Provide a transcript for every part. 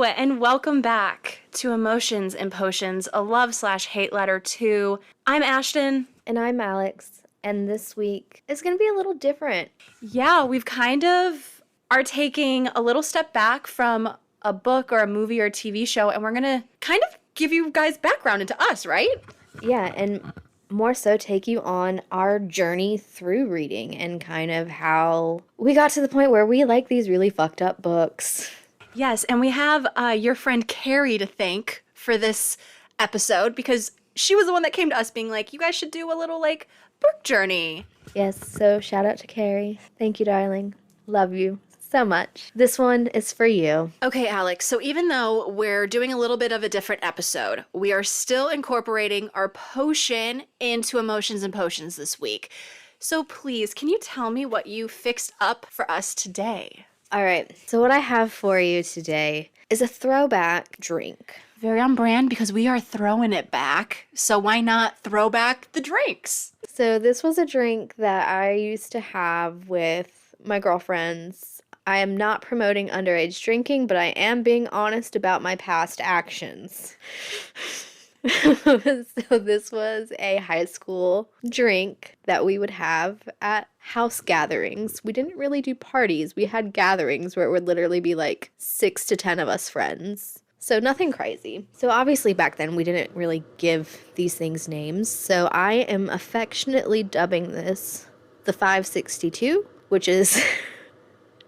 and welcome back to Emotions and Potions, a love/hate letter to. I'm Ashtin. And I'm Alex. And this week is going to be a little different. Yeah, we've kind of are taking a little step back from a book or a movie or a TV show, and we're going to kind of give you guys background into us, right? Yeah, and more so take you on our journey through reading and kind of how we got to the point where we like these really fucked up books. Yes, and we have your friend Carrie to thank for this episode because she was the one that came to us being like, you guys should do a little, book journey. Yes, so shout out to Carrie. Thank you, darling. Love you so much. This one is for you. Okay, Alex, so even though we're doing a little bit of a different episode, we are still incorporating our potion into Emotions and Potions this week. So please, can you tell me what you fixed up for us today? All right, so what I have for you today is a throwback drink. Very on brand because we are throwing it back. So why not throw back the drinks? So this was a drink that I used to have with my girlfriends. I am not promoting underage drinking, but I am being honest about my past actions. So this was a high school drink that we would have at house gatherings. We didn't really do parties. We had gatherings where it would literally be 6 to 10 of us friends. So nothing crazy. So obviously back then we didn't really give these things names. So I am affectionately dubbing this the 562, which is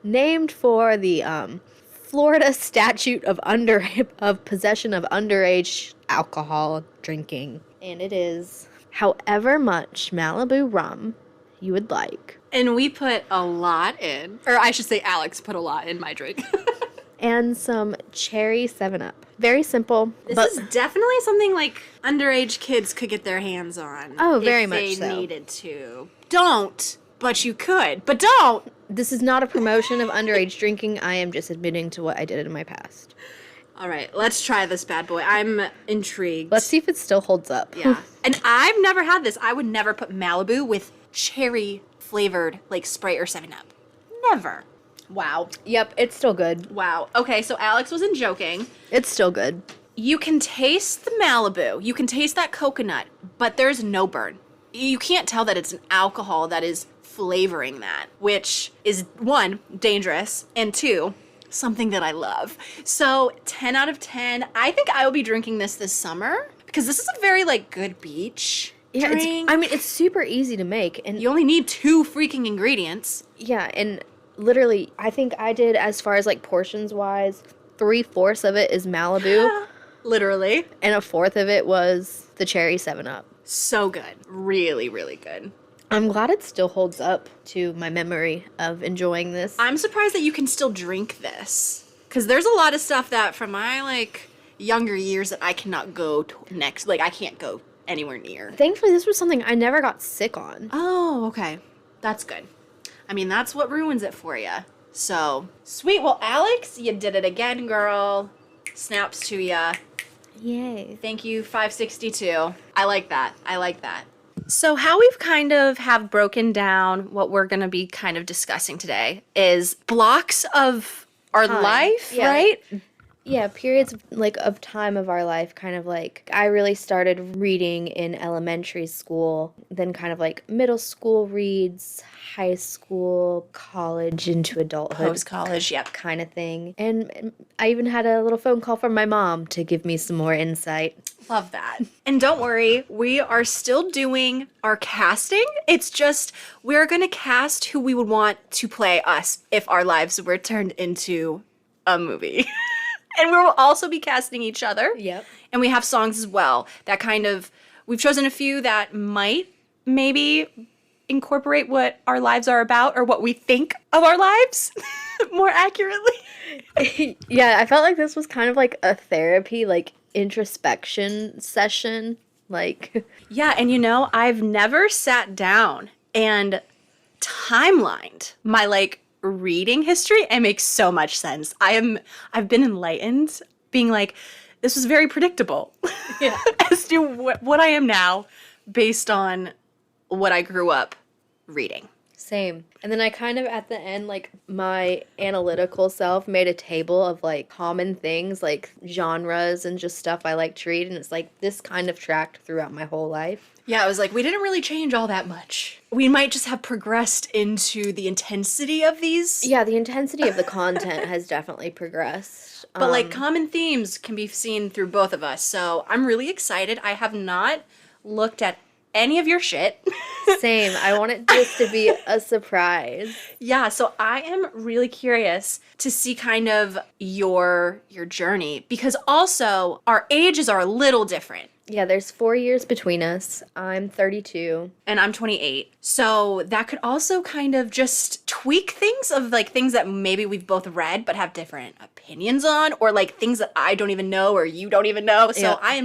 named for the Florida statute of possession of underage alcohol drinking. And it is however much Malibu rum you would like. And we put a lot in. Or I should say Alex put a lot in my drink. And some cherry 7-Up. Very simple. This is definitely something underage kids could get their hands on. Oh, very much if so. they needed to. Don't, but you could. But don't! This is not a promotion of underage drinking. I am just admitting to what I did in my past. All right, let's try this bad boy. I'm intrigued. Let's see if it still holds up. Yeah. And I've never had this. I would never put Malibu with cherry flavored Sprite or 7-Up. Never. Wow. Yep, it's still good. Wow. Okay, so Alex wasn't joking. It's still good. You can taste the Malibu. You can taste that coconut, but there's no burn. You can't tell that it's an alcohol that is flavoring that, which is, 1, dangerous, and 2, something that I love. So 10 out of 10. I think I will be drinking this summer because this is a very good beach drink. It's super easy to make, and you only need 2 freaking ingredients. Yeah, and literally, I think I did, as far as portions wise, 3/4 of it is Malibu. Literally. And 1/4 of it was the cherry 7-Up. So good. Really, really good. I'm glad it still holds up to my memory of enjoying this. I'm surprised that you can still drink this. Because there's a lot of stuff that from my, younger years that I cannot go to next. I can't go anywhere near. Thankfully, this was something I never got sick on. Oh, okay. That's good. I mean, that's what ruins it for you. So, sweet. Well, Alex, you did it again, girl. Snaps to ya. Yay. Thank you, 562. I like that. So how we've kind of have broken down what we're going to be kind of discussing today is blocks of our life, yeah. Right? Yeah, periods of time of our life, kind of I really started reading in elementary school, then kind of middle school reads, high school, college into adulthood. Post-college, yep. Kind of thing. And I even had a little phone call from my mom to give me some more insight. Love that. And don't worry, we are still doing our casting. It's just we're going to cast who we would want to play us if our lives were turned into a movie. And we will also be casting each other. Yep. And we have songs as well that we've chosen a few that might maybe incorporate what our lives are about or what we think of our lives more accurately. Yeah, I felt like this was kind of a therapy, introspection session. Yeah, and I've never sat down and timelined my reading history. It makes so much sense. I've been enlightened being this was very predictable. Yeah. As to what I am now based on what I grew up reading. Same. And then I kind of at the end, like my analytical self made a table of like common things, like genres and just stuff I like to read. And it's like this kind of tracked throughout my whole life. Yeah, I was like, we didn't really change all that much. We might just have progressed into the intensity of these. Yeah, the intensity of the content has definitely progressed. But like common themes can be seen through both of us. So I'm really excited. I have not looked at any of your shit. Same. I want it just to be a surprise. Yeah, so I am really curious to see kind of your journey, because also our ages are a little different. Yeah, there's 4 years between us. I'm 32. And I'm 28. So that could also kind of just tweak things of like things that maybe we've both read but have different opinions on, or like things that I don't even know or you don't even know. So Yeah.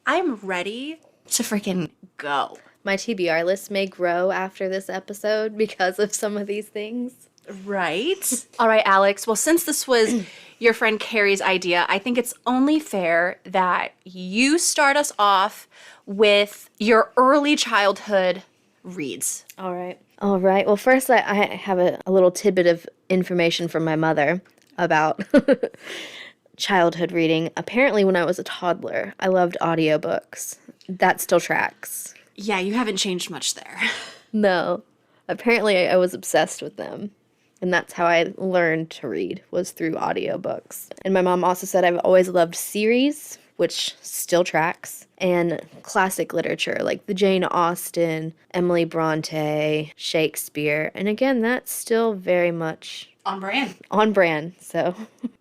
I'm ready to freaking go. My TBR list may grow after this episode because of some of these things. Right. All right, Alex. Well, since this was your friend Carrie's idea, I think it's only fair that you start us off with your early childhood reads. All right. All right. Well, first, I have a little tidbit of information from my mother about childhood reading. Apparently, when I was a toddler, I loved audiobooks. That still tracks. Yeah, you haven't changed much there. No. Apparently, I was obsessed with them. And that's how I learned to read, was through audiobooks. And my mom also said I've always loved series, which still tracks, and classic literature like the Jane Austen, Emily Bronte, Shakespeare. And again, that's still very much On brand. on brand. So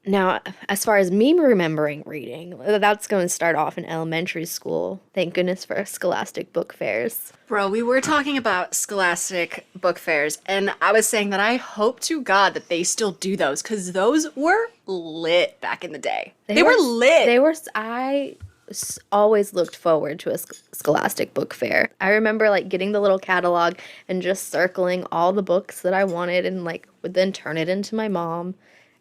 now, as far as me remembering reading, that's going to start off in elementary school. Thank goodness for scholastic book fairs. Bro, we were talking about scholastic book fairs, and I was saying that I hope to God that they still do those, because those were lit back in the day. They were lit. They were. Always looked forward to a scholastic book fair. I remember like getting the little catalog and just circling all the books that I wanted, and like would then turn it into my mom.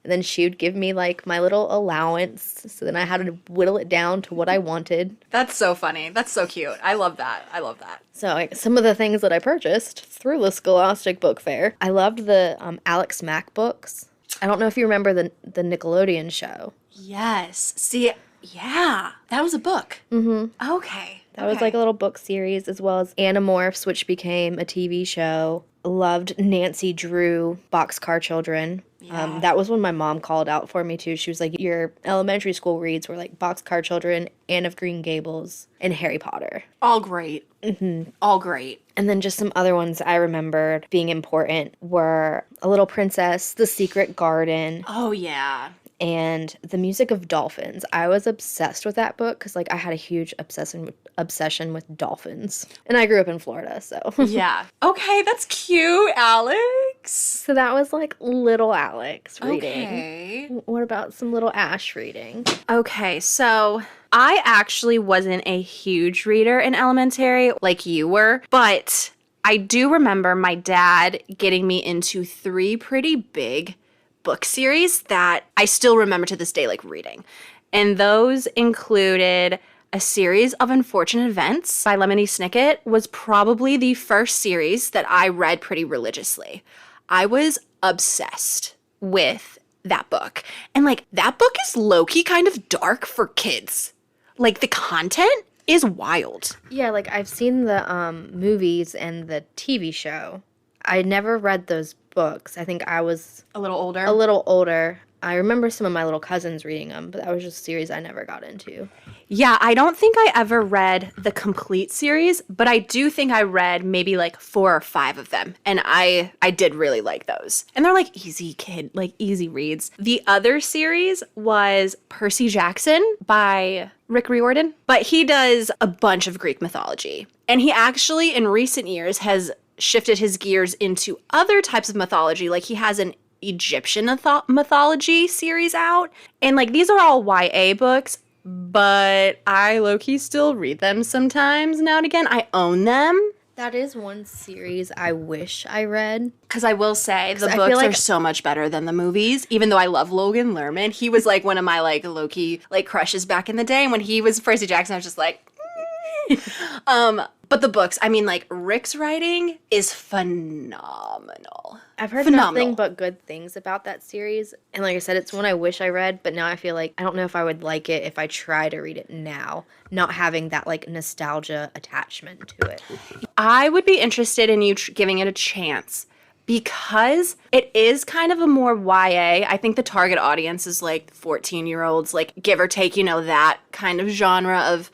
And then she would give me like my little allowance. So then I had to whittle it down to what I wanted. That's so funny. That's so cute. I love that. I love that. So like, some of the things that I purchased through the Scholastic Book Fair. I loved the Alex Mack books. I don't know if you remember the Nickelodeon show. Yes. See, yeah, that was a book. Mm-hmm. Okay. That was like a little book series, as well as Animorphs, which became a TV show. Loved Nancy Drew, Boxcar Children. Yeah. That was when my mom called out for me, too. She was like, your elementary school reads were like Boxcar Children, Anne of Green Gables, and Harry Potter. All great. Mm-hmm. All great. And then just some other ones I remembered being important were A Little Princess, The Secret Garden. Oh, yeah. And The Music of Dolphins. I was obsessed with that book because, like, I had a huge obsession with dolphins. And I grew up in Florida, so. Yeah. Okay, that's cute, Alex. So that was, like, little Alex reading. Okay. What about some little Ash reading? Okay, so I actually wasn't a huge reader in elementary like you were, but I do remember my dad getting me into 3 pretty big book series that I still remember to this day, like reading. And those included a series of Unfortunate Events by Lemony Snicket. Was probably the first series that I read pretty religiously. I was obsessed with that book. And like that book is low-key kind of dark for kids. Like the content is wild. Yeah, like I've seen the movies and the TV show. I never read those books. I think I was A little older. a little older. I remember some of my little cousins reading them, but that was just a series I never got into. Yeah, I don't think I ever read the complete series, but I do think I read maybe like 4 or 5 of them. And I did really like those. And they're like easy reads. The other series was Percy Jackson by Rick Riordan, but he does a bunch of Greek mythology. And he actually in recent years has shifted his gears into other types of mythology. Like he has an Egyptian mythology series out. And like these are all YA books, but I low-key still read them sometimes now and again. I own them. That is one series I wish I read. Because I will say the I books feel like- are so much better than the movies. Even though I love Logan Lerman, he was like one of my like low-key like crushes back in the day. And when he was Percy Jackson, I was just like, But the books, I mean, like, Rick's writing is phenomenal. I've heard nothing but good things about that series. And like I said, it's one I wish I read, but now I feel like I don't know if I would like it if I try to read it now, not having that like nostalgia attachment to it. I would be interested in you giving it a chance because it is kind of a more YA. I think the target audience is like 14-year-olds, like give or take, that kind of genre of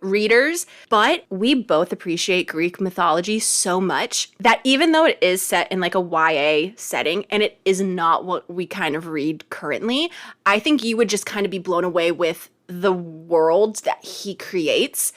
readers, but we both appreciate Greek mythology so much that even though it is set in like a YA setting and it is not what we kind of read currently, I think you would just kind of be blown away with the world that he creates.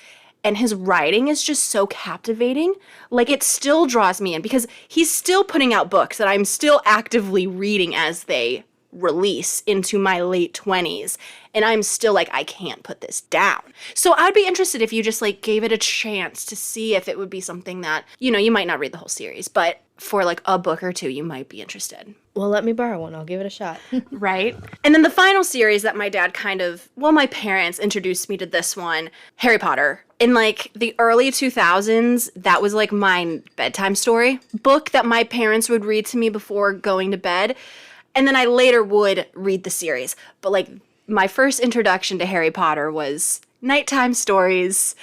And his writing is just so captivating. Like, it still draws me in because he's still putting out books that I'm still actively reading as they release into my late 20s, and I'm still like, I can't put this down. So I'd be interested if you just like gave it a chance to see if it would be something that, you might not read the whole series, but for like a book or two, you might be interested. Well, let me borrow one. I'll give it a shot. Right? And then the final series that my dad my parents introduced me to this one, Harry Potter. In like the early 2000s, that was like my bedtime story book that my parents would read to me before going to bed. And then I later would read the series. But like my first introduction to Harry Potter was nighttime stories,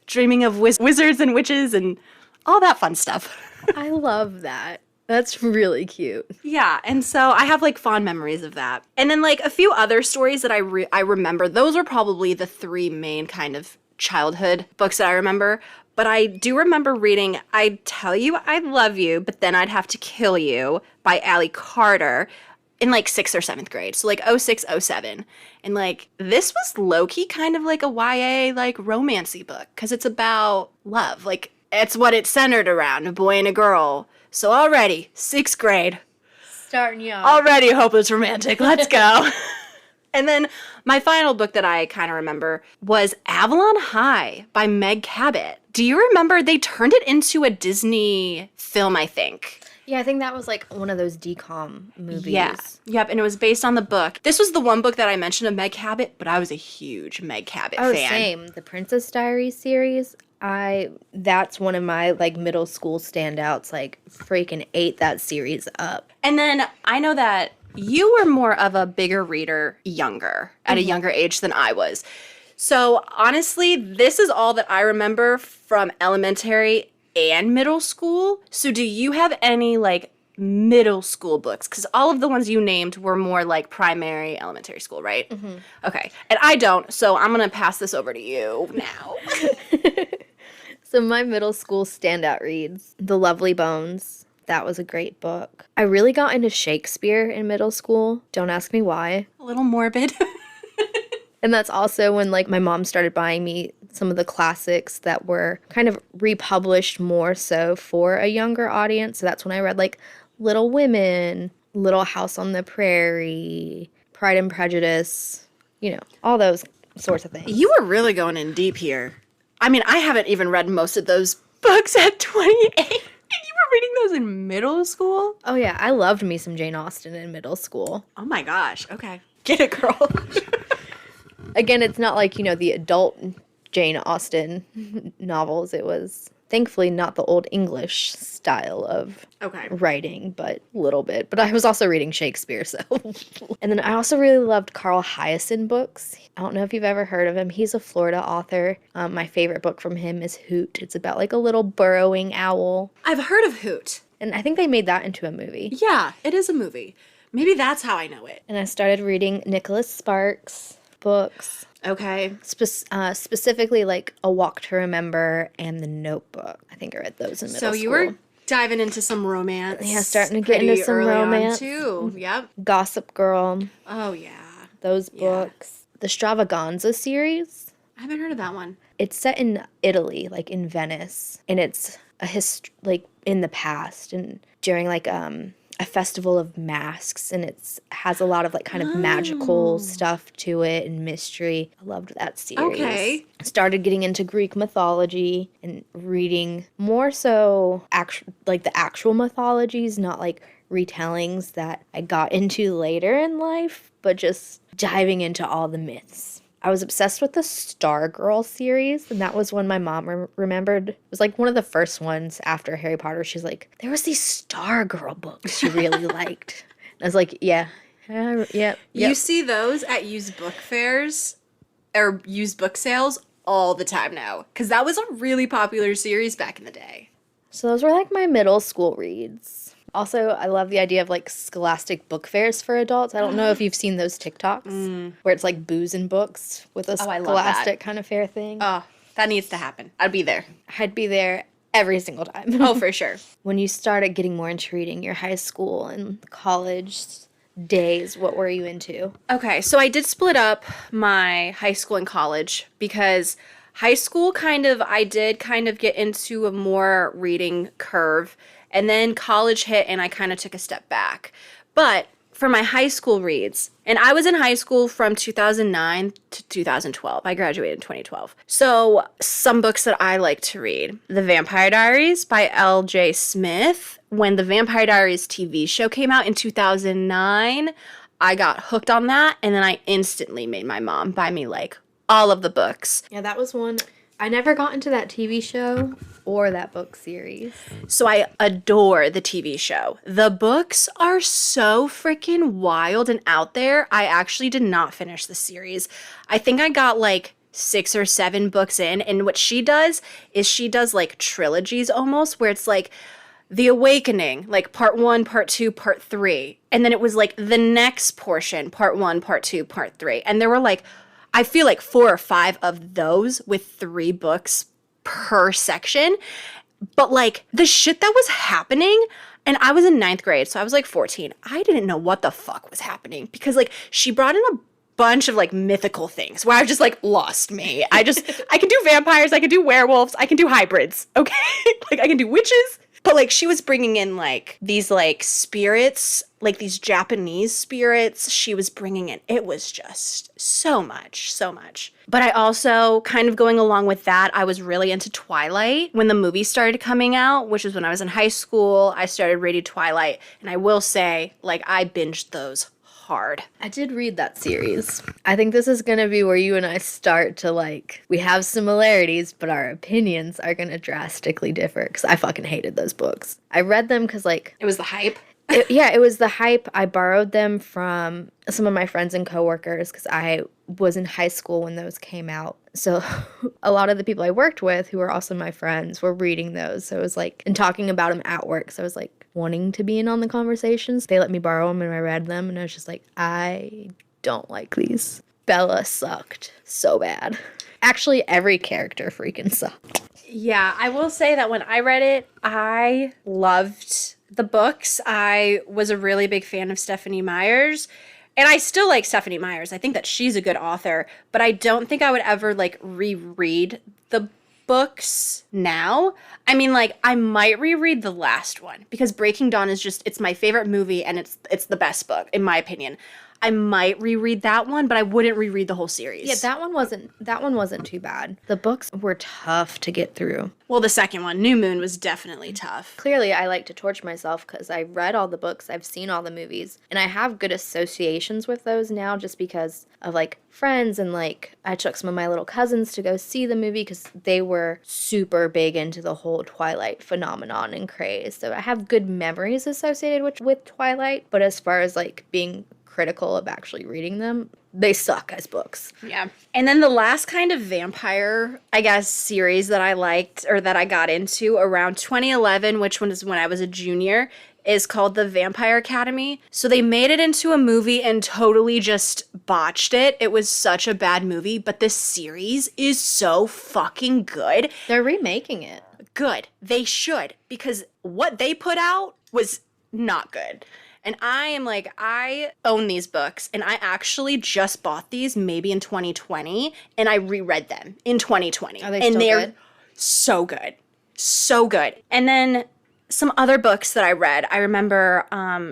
dreaming of wizards and witches and all that fun stuff. I love that. That's really cute. Yeah, and so I have like fond memories of that. And then like a few other stories that I remember. Those are probably the three main kind of childhood books that I remember. But I do remember reading I'd Tell You I Love You, but Then I'd Have to Kill You by Allie Carter in like 6th or 7th grade. So like 06, 07. And like this was low-key kind of like a YA like romancy book because it's about love. Like it's what it's centered around, a boy and a girl. So already, 6th grade. Starting young. Already hopeless romantic. Let's go. And then my final book that I kind of remember was Avalon High by Meg Cabot. Do you remember they turned it into a Disney film, I think? Yeah, I think that was like one of those DCOM movies. Yeah. Yep, and it was based on the book. This was the one book that I mentioned of Meg Cabot, but I was a huge Meg Cabot fan. Oh, same. The Princess Diaries series. That's one of my like middle school standouts. Like freaking ate that series up. And then I know that you were more of a bigger reader at a younger age than I was. So honestly, this is all that I remember from elementary and middle school. So do you have any like middle school books? Because all of the ones you named were more like primary, elementary school, right? Mm-hmm. Okay. And I don't, so I'm going to pass this over to you now. So my middle school standout reads, The Lovely Bones. That was a great book. I really got into Shakespeare in middle school. Don't ask me why. A little morbid. And that's also when like my mom started buying me some of the classics that were kind of republished more so for a younger audience. So that's when I read like Little Women, Little House on the Prairie, Pride and Prejudice, all those sorts of things. You were really going in deep here. I mean, I haven't even read most of those books at 28. And you were reading those in middle school? Oh, yeah. I loved me some Jane Austen in middle school. Oh, my gosh. Okay. Get it, girl. Again, it's not like, the adult Jane Austen novels. It was thankfully not the old English style of writing, but a little bit. But I was also reading Shakespeare, so. And then I also really loved Carl Hyacin books. I don't know if you've ever heard of him. He's a Florida author. My favorite book from him is Hoot. It's about like a little burrowing owl. I've heard of Hoot. And I think they made that into a movie. Yeah, it is a movie. Maybe that's how I know it. And I started reading Nicholas Sparks books. Okay. Specifically like A Walk to Remember and The Notebook. I think I read those in middle school. So you were diving into some romance. Yeah, starting to get into some romance. Too. Yep. Gossip Girl. Oh, yeah. Those books. The Stravaganza series. I haven't heard of that one. It's set in Italy, like in Venice. And it's like in the past and during like a festival of masks, and has a lot of like kind of magical stuff to it and mystery. I loved that series. Okay. Started getting into Greek mythology and reading more so like the actual mythologies, not like retellings that I got into later in life, but just diving into all the myths. I was obsessed with the Stargirl series, and that was one my mom remembered. It was like one of the first ones after Harry Potter. She's like, there was these Stargirl books she really liked. And I was like, yeah. You see those at used book fairs or used book sales all the time now, because that was a really popular series back in the day. So those were like my middle school reads. Also, I love the idea of like scholastic book fairs for adults. I don't know if you've seen those TikToks where it's like booze and books with a I love that. scholastic kind of fair thing. Oh, that needs to happen. I'd be there. I'd be there every single time. Oh, for sure. When you started getting more into reading, your high school and college days, what were you into? Okay, so I did split up my high school and college because high school I did kind of get into a more reading curve, and then college hit and I kind of took a step back. But for my high school reads, and I was in high school from 2009 to 2012. I graduated in 2012. So some books that I like to read. The Vampire Diaries by L.J. Smith. When the Vampire Diaries TV show came out in 2009, I got hooked on that, and then I instantly made my mom buy me like all of the books. Yeah, that was one. I never got into that TV show or that book series. So I adore the TV show. The books are so freaking wild and out there. I actually did not finish the series. I think I got like 6 or 7 books in, and what she does is she does like trilogies almost, where it's like The Awakening, like part 1, part 2, part 3. And then it was like the next portion, part 1, part 2, part 3. And there were like, I feel like 4 or 5 of those with 3 books per section. But like the shit that was happening, and I was in 9th grade, so I was like 14. I didn't know what the fuck was happening because like she brought in a bunch of like mythical things where I just like lost me. I can do vampires, I can do werewolves, I can do hybrids, okay? Like I can do witches. But like she was bringing in like these like spirits, like these Japanese spirits she was bringing in. It was just so much, so much. But I also kind of going along with that, I was really into Twilight when the movie started coming out, which was when I was in high school. I started reading Twilight, and I will say like I binged those hard. I did read that series. I think this is going to be where you and I start to like, we have similarities, but our opinions are going to drastically differ because I fucking hated those books. I read them because like... It was the hype. It was the hype. I borrowed them from some of my friends and coworkers because I was in high school when those came out. So a lot of the people I worked with who were also my friends were reading those. So it was like, and talking about them at work. So I was like wanting to be in on the conversations. They let me borrow them and I read them. And I was just like, I don't like these. Bella sucked so bad. Actually, every character freaking sucked. Yeah, I will say that when I read it, I loved the books. I was a really big fan of Stephanie Meyer's, and I still like Stephanie Meyer's. I think that she's a good author, but I don't think I would ever like reread the books now. I mean, like I might reread the last one because Breaking Dawn is just, it's my favorite movie and it's the best book in my opinion. I might reread that one, but I wouldn't reread the whole series. Yeah, that one wasn't too bad. The books were tough to get through. Well, the second one, New Moon, was definitely tough. Clearly, I like to torture myself because I read all the books, I've seen all the movies, and I have good associations with those now just because of like friends, and like I took some of my little cousins to go see the movie because they were super big into the whole Twilight phenomenon and craze. So I have good memories associated with Twilight, but as far as like being critical of actually reading them, they suck as books. Yeah. And then the last kind of vampire, I guess, series that I liked or that I got into around 2011, which one is when I was a junior, is called The Vampire Academy. So they made it into a movie and totally just botched it. It was such a bad movie, but this series is so fucking good. They're remaking it. Good. They should, because what they put out was not good. And I am like, I own these books, and I actually just bought these maybe in 2020, and I reread them in 2020. Are they and still they're good? So good. So good. And then some other books that I read, I remember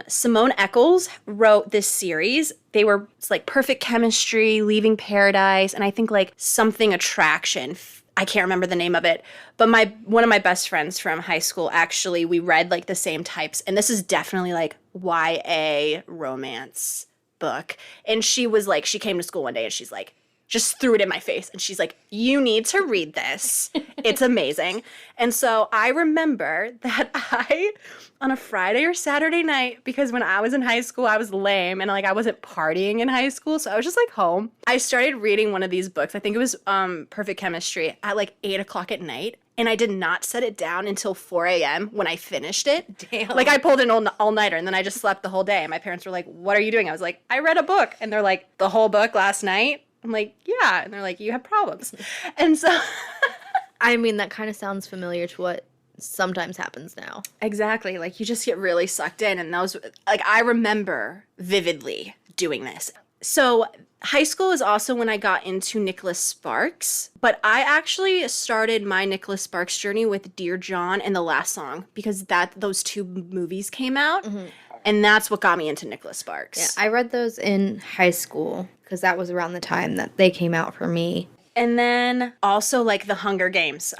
Simone Eccles wrote this series. It's like Perfect Chemistry, Leaving Paradise, and I think like Something Attraction. I can't remember the name of it, but one of my best friends from high school, actually, we read like the same types, and this is definitely like YA romance book. And she was like, she came to school one day and she's like, just threw it in my face. And she's like, you need to read this. It's amazing. And so I remember that on a Friday or Saturday night, because when I was in high school, I was lame and like I wasn't partying in high school. So I was just like home. I started reading one of these books. I think it was Perfect Chemistry at like 8 o'clock at night. And I did not set it down until 4 a.m. when I finished it. Damn. Like, I pulled an all-nighter, and then I just slept the whole day. And my parents were like, what are you doing? I was like, I read a book. And they're like, the whole book last night? I'm like, yeah. And they're like, you have problems. And so... I mean, that kind of sounds familiar to what sometimes happens now. Exactly. Like, you just get really sucked in. And those... Like, I remember vividly doing this. So... High school is also when I got into Nicholas Sparks, but I actually started my Nicholas Sparks journey with Dear John and The Last Song because those two movies came out, and that's what got me into Nicholas Sparks. Yeah, I read those in high school because that was around the time that they came out for me. And then also like The Hunger Games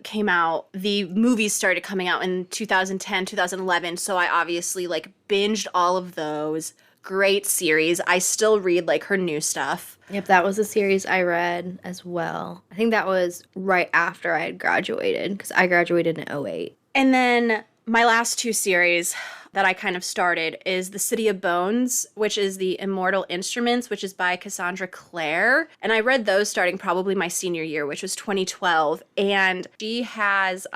came out. The movies started coming out in 2010, 2011, so I obviously like binged all of those. Great series. I still read like her new stuff. Yep, that was a series I read as well. I think that was right after I had graduated because I graduated in 2008. And then my last two series that I kind of started is The City of Bones, which is The Immortal Instruments, which is by Cassandra Clare. And I read those starting probably my senior year, which was 2012. And she has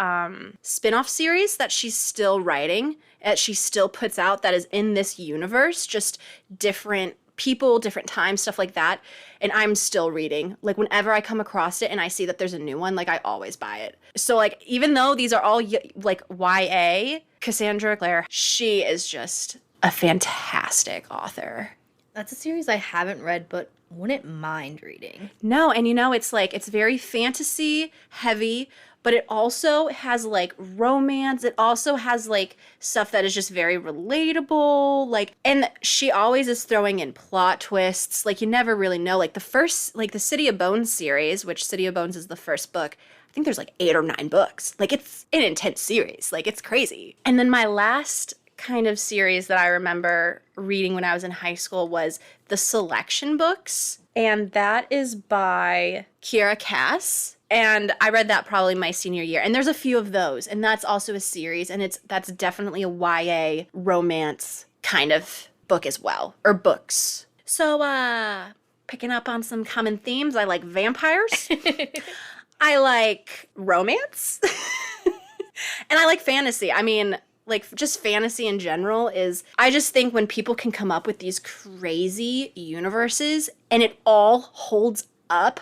spin-off series that she's still writing, that she still puts out that is in this universe, just different people, different times, stuff like that. And I'm still reading. Like, whenever I come across it and I see that there's a new one, like, I always buy it. So, like, even though these are all, like, YA, Cassandra Clare, she is just a fantastic author. That's a series I haven't read, but wouldn't mind reading. No, and you know, it's like, it's very fantasy heavy, but it also has like romance. It also has like stuff that is just very relatable. Like, and she always is throwing in plot twists. Like, you never really know. Like, the first, like the City of Bones series, which City of Bones is the first book, I think there's like 8 or 9 books. Like, it's an intense series. Like, it's crazy. And then my last kind of series that I remember reading when I was in high school was the Selection books. And that is by Kiera Cass. And I read that probably my senior year. And there's a few of those. And that's also a series. And that's definitely a YA romance kind of book as well. Or books. So, picking up on some common themes, I like vampires. I like romance. And I like fantasy. I mean, like, just fantasy in general is, I just think when people can come up with these crazy universes and it all holds up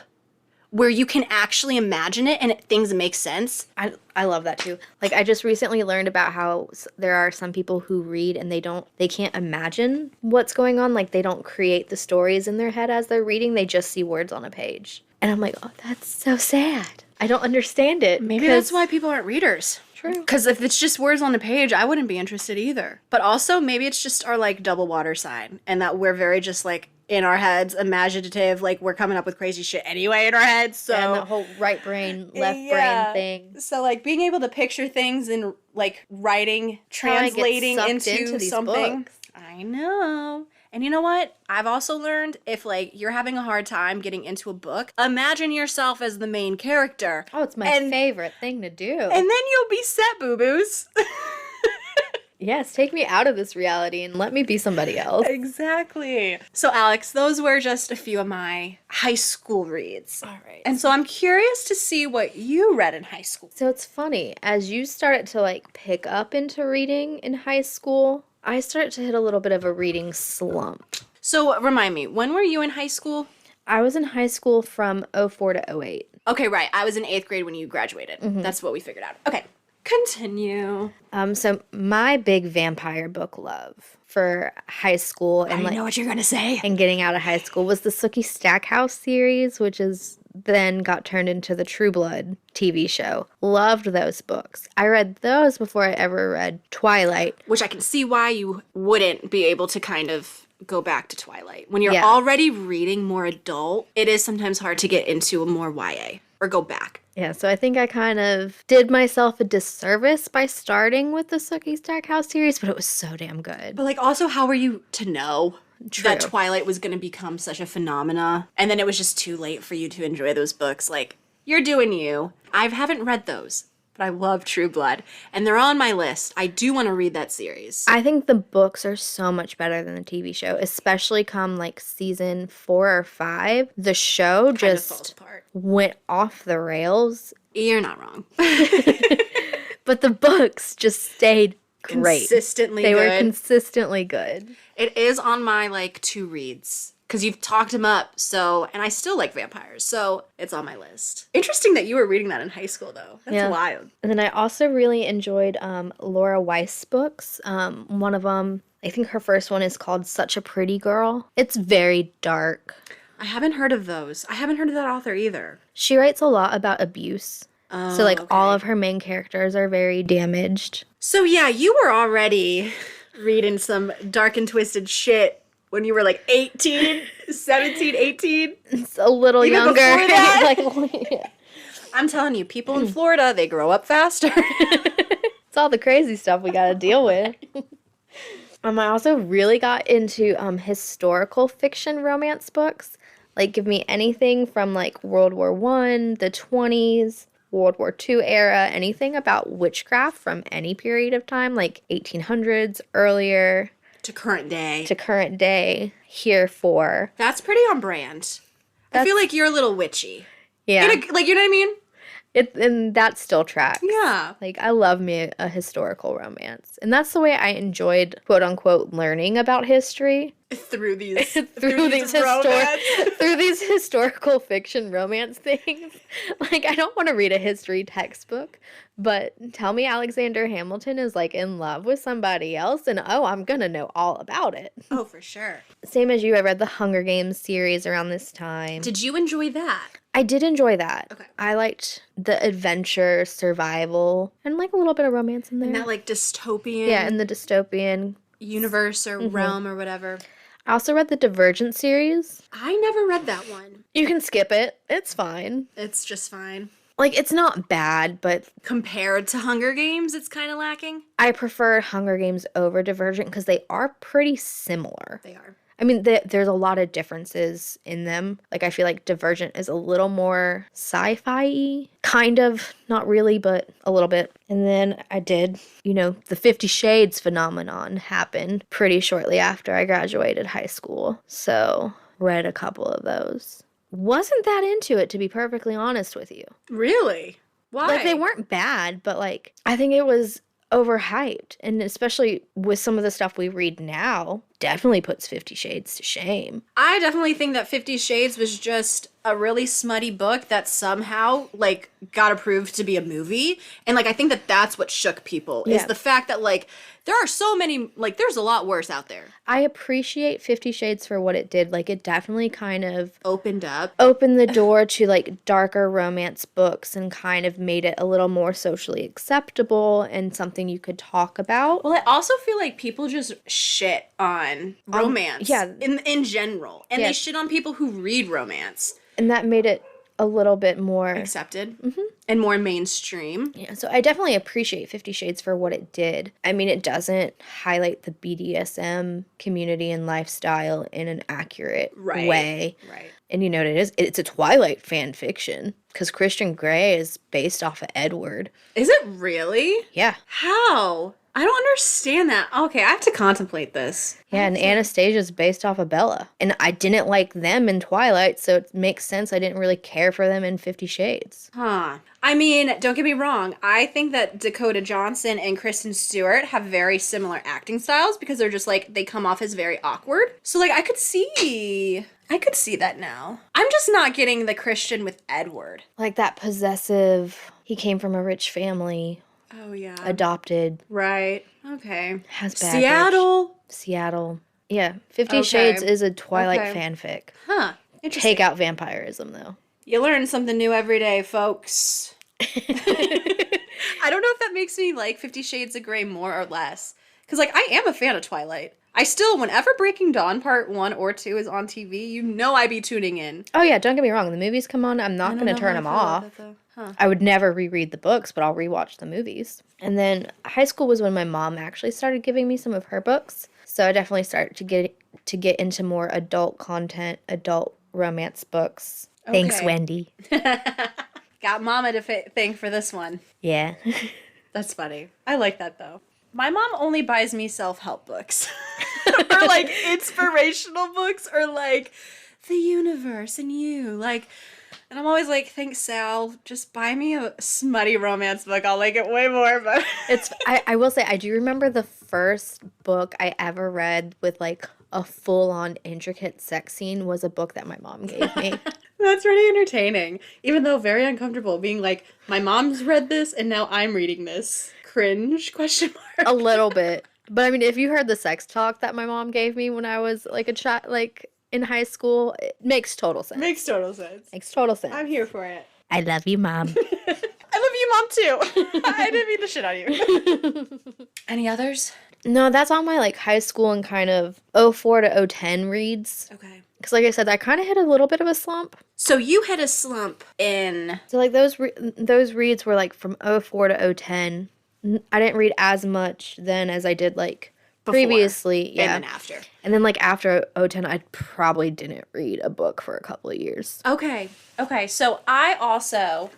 where you can actually imagine it and things make sense. I love that too. Like, I just recently learned about how there are some people who read and they can't imagine what's going on. Like, they don't create the stories in their head as they're reading. They just see words on a page. And I'm like, oh, that's so sad. I don't understand it. Maybe that's why people aren't readers. True. Because if it's just words on a page, I wouldn't be interested either. But also, maybe it's just our, like, double water sign. And that we're very just, like, in our heads, imaginative, like, we're coming up with crazy shit anyway in our heads, so... And the whole right brain, left brain thing. So, like, being able to picture things and, like, writing, translating into something. Books. I know. And you know what? I've also learned if, like, you're having a hard time getting into a book, imagine yourself as the main character. Oh, it's my favorite thing to do. And then you'll be set, boo-boos. Yes, take me out of this reality and let me be somebody else. Exactly. So, Alex, those were just a few of my high school reads. All right. And so I'm curious to see what you read in high school. So it's funny, as you started to, like, pick up into reading in high school, I started to hit a little bit of a reading slump. So, remind me, when were you in high school? I was in high school from 2004 to 2008. Okay, right. I was in 8th grade when you graduated. Mm-hmm. That's what we figured out. Okay. Continue. So my big vampire book love for high school and I know what you're gonna say. And getting out of high school was the Sookie Stackhouse series, which is then got turned into the True Blood TV show. Loved those books. I read those before I ever read Twilight. Which I can see why you wouldn't be able to kind of go back to Twilight. When you're already reading more adult, it is sometimes hard to get into a more YA or go back. Yeah, so I think I kind of did myself a disservice by starting with the Sookie Stackhouse series, but it was so damn good. But, like, also, how were you to know? True. that Twilight was going to become such a phenomena, and then it was just too late for you to enjoy those books. Like, you're doing you. I haven't read those, but I love True Blood, and they're on my list. I do want to read that series. I think the books are so much better than the TV show, especially come like season 4 or 5. The show Kind of just falls apart. went off the rails, You're not wrong. but the books just stayed great. Consistently They were good. consistently good. It is on my, like, to reads. Because you've talked them up, so... And I still like vampires, so it's on my list. Interesting that you were reading that in high school, though. That's Yeah. wild. And then I also really enjoyed Laura Weiss books. One of them, I think her first one is called Such a Pretty Girl. It's very dark. I haven't heard of those. I haven't heard of that author either. She writes a lot about abuse. Oh, So, like, all okay. of her main characters are very damaged. So, yeah, you were already reading some dark and twisted shit when you were, like, 18, 17, 18. It's a little Even younger. before that? Like, yeah. I'm telling you, people in Florida, they grow up faster. It's all the crazy stuff we got to deal with. I also really got into historical fiction romance books. Like, give me anything from, like, World War I, the 20s, World War II era, anything about witchcraft from any period of time, like 1800s, earlier To current day. to current day, here for. That's pretty on brand. I feel like you're a little witchy. Yeah. Like, you know what I mean? And that still tracks. Yeah. Like, I love me a historical romance. And that's the way I enjoyed, quote unquote, learning about history. Through these through these historical fiction romance things. Like, I don't want to read a history textbook, but tell me Alexander Hamilton is, like, in love with somebody else, and oh, I'm gonna know all about it. Oh, for sure. Same as you, I read the Hunger Games series around this time. Did you enjoy that? I did enjoy that. Okay. I liked the adventure, survival, and, like, a little bit of romance in there. And that, like, dystopian Yeah, and the dystopian. universe or realm or whatever. I also read the Divergent series. I never read that one. You can skip it. It's fine. It's just fine. Like, it's not bad, but Compared to Hunger Games, it's kind of lacking. I prefer Hunger Games over Divergent because they are pretty similar. They are. I mean, there's a lot of differences in them. Like, I feel like Divergent is a little more sci-fi-y. Kind of. Not really, but a little bit. And then I did, the 50 Shades phenomenon happened pretty shortly after I graduated high school. So, read a couple of those. Wasn't that into it, to be perfectly honest with you. Really? Why? Like, they weren't bad, but, like, I think it was overhyped. And especially with some of the stuff we read now, definitely puts 50 Shades to shame. I definitely think that 50 Shades was just a really smutty book that somehow, like, got approved to be a movie. And, like, I think that that's what shook people, is Yeah. the fact that, like, there are so many, like, there's a lot worse out there. I appreciate 50 Shades for what it did. Like, it definitely kind of Opened up. opened the door to, like, darker romance books and kind of made it a little more socially acceptable and something you could talk about. Well, I also feel like people just shit on romance yeah. in general. And Yeah. they shit on people who read romance. And that made it a little bit more Accepted. And more mainstream. Yeah, so I definitely appreciate 50 Shades for what it did. I mean, it doesn't highlight the BDSM community and lifestyle in an accurate way. Right. And you know what it is? It's a Twilight fan fiction because Christian Grey is based off of Edward. Is it really? Yeah. How? I don't understand that. Okay, I have to contemplate this. Yeah, and Anastasia's based off of Bella. And I didn't like them in Twilight, so it makes sense I didn't really care for them in 50 Shades. Huh. I mean, don't get me wrong. I think that Dakota Johnson and Kristen Stewart have very similar acting styles because they're just like, they come off as very awkward. So, like, I could see that now. I'm just not getting the Christian with Edward. Like that possessive, he came from a rich family, Oh, yeah. adopted, Right. Okay. has baggage. Seattle. Yeah, 50 Okay. Shades is a Twilight Okay. fanfic. Huh. Interesting. Take out vampirism, though. You learn something new every day, folks. I don't know if that makes me like 50 Shades of Grey more or less. Because, like, I am a fan of Twilight. I still, whenever Breaking Dawn Part 1 or 2 is on TV, you know I be tuning in. Oh, yeah, don't get me wrong. The movies come on, I'm not going to turn them off. I would never reread the books, but I'll rewatch the movies. And then high school was when my mom actually started giving me some of her books. So I definitely started to get to get into more adult content, adult romance books. Thanks, Okay. Wendy. Got mama to thank for this one. Yeah. That's funny. I like that though. My mom only buys me self-help books. Or like inspirational books or like the universe and you. Like, and I'm always like, thanks, Sal. Just buy me a smutty romance book. I'll like it way more. But I will say, I do remember the first book I ever read with like a full-on intricate sex scene was a book that my mom gave me. that's pretty entertaining. Even though very uncomfortable being like, my mom's read this and now I'm reading this. Cringe, question mark. A little bit. But I mean, if you heard the sex talk that my mom gave me when I was like a child, like in high school, it makes total sense. Makes total sense. Makes total sense. I'm here for it. I love you, Mom. I love you, Mom, too. I didn't mean to shit on you. Any others? No, that's on my like high school and kind of 04 to 010 reads. Okay. Because like I said, I kind of hit a little bit of a slump. So you had a slump in... So like those reads were like from 04 to 010. I didn't read as much then as I did like Before, previously. Yeah. And then after. And then like after 010, I probably didn't read a book for a couple of years. Okay. So I also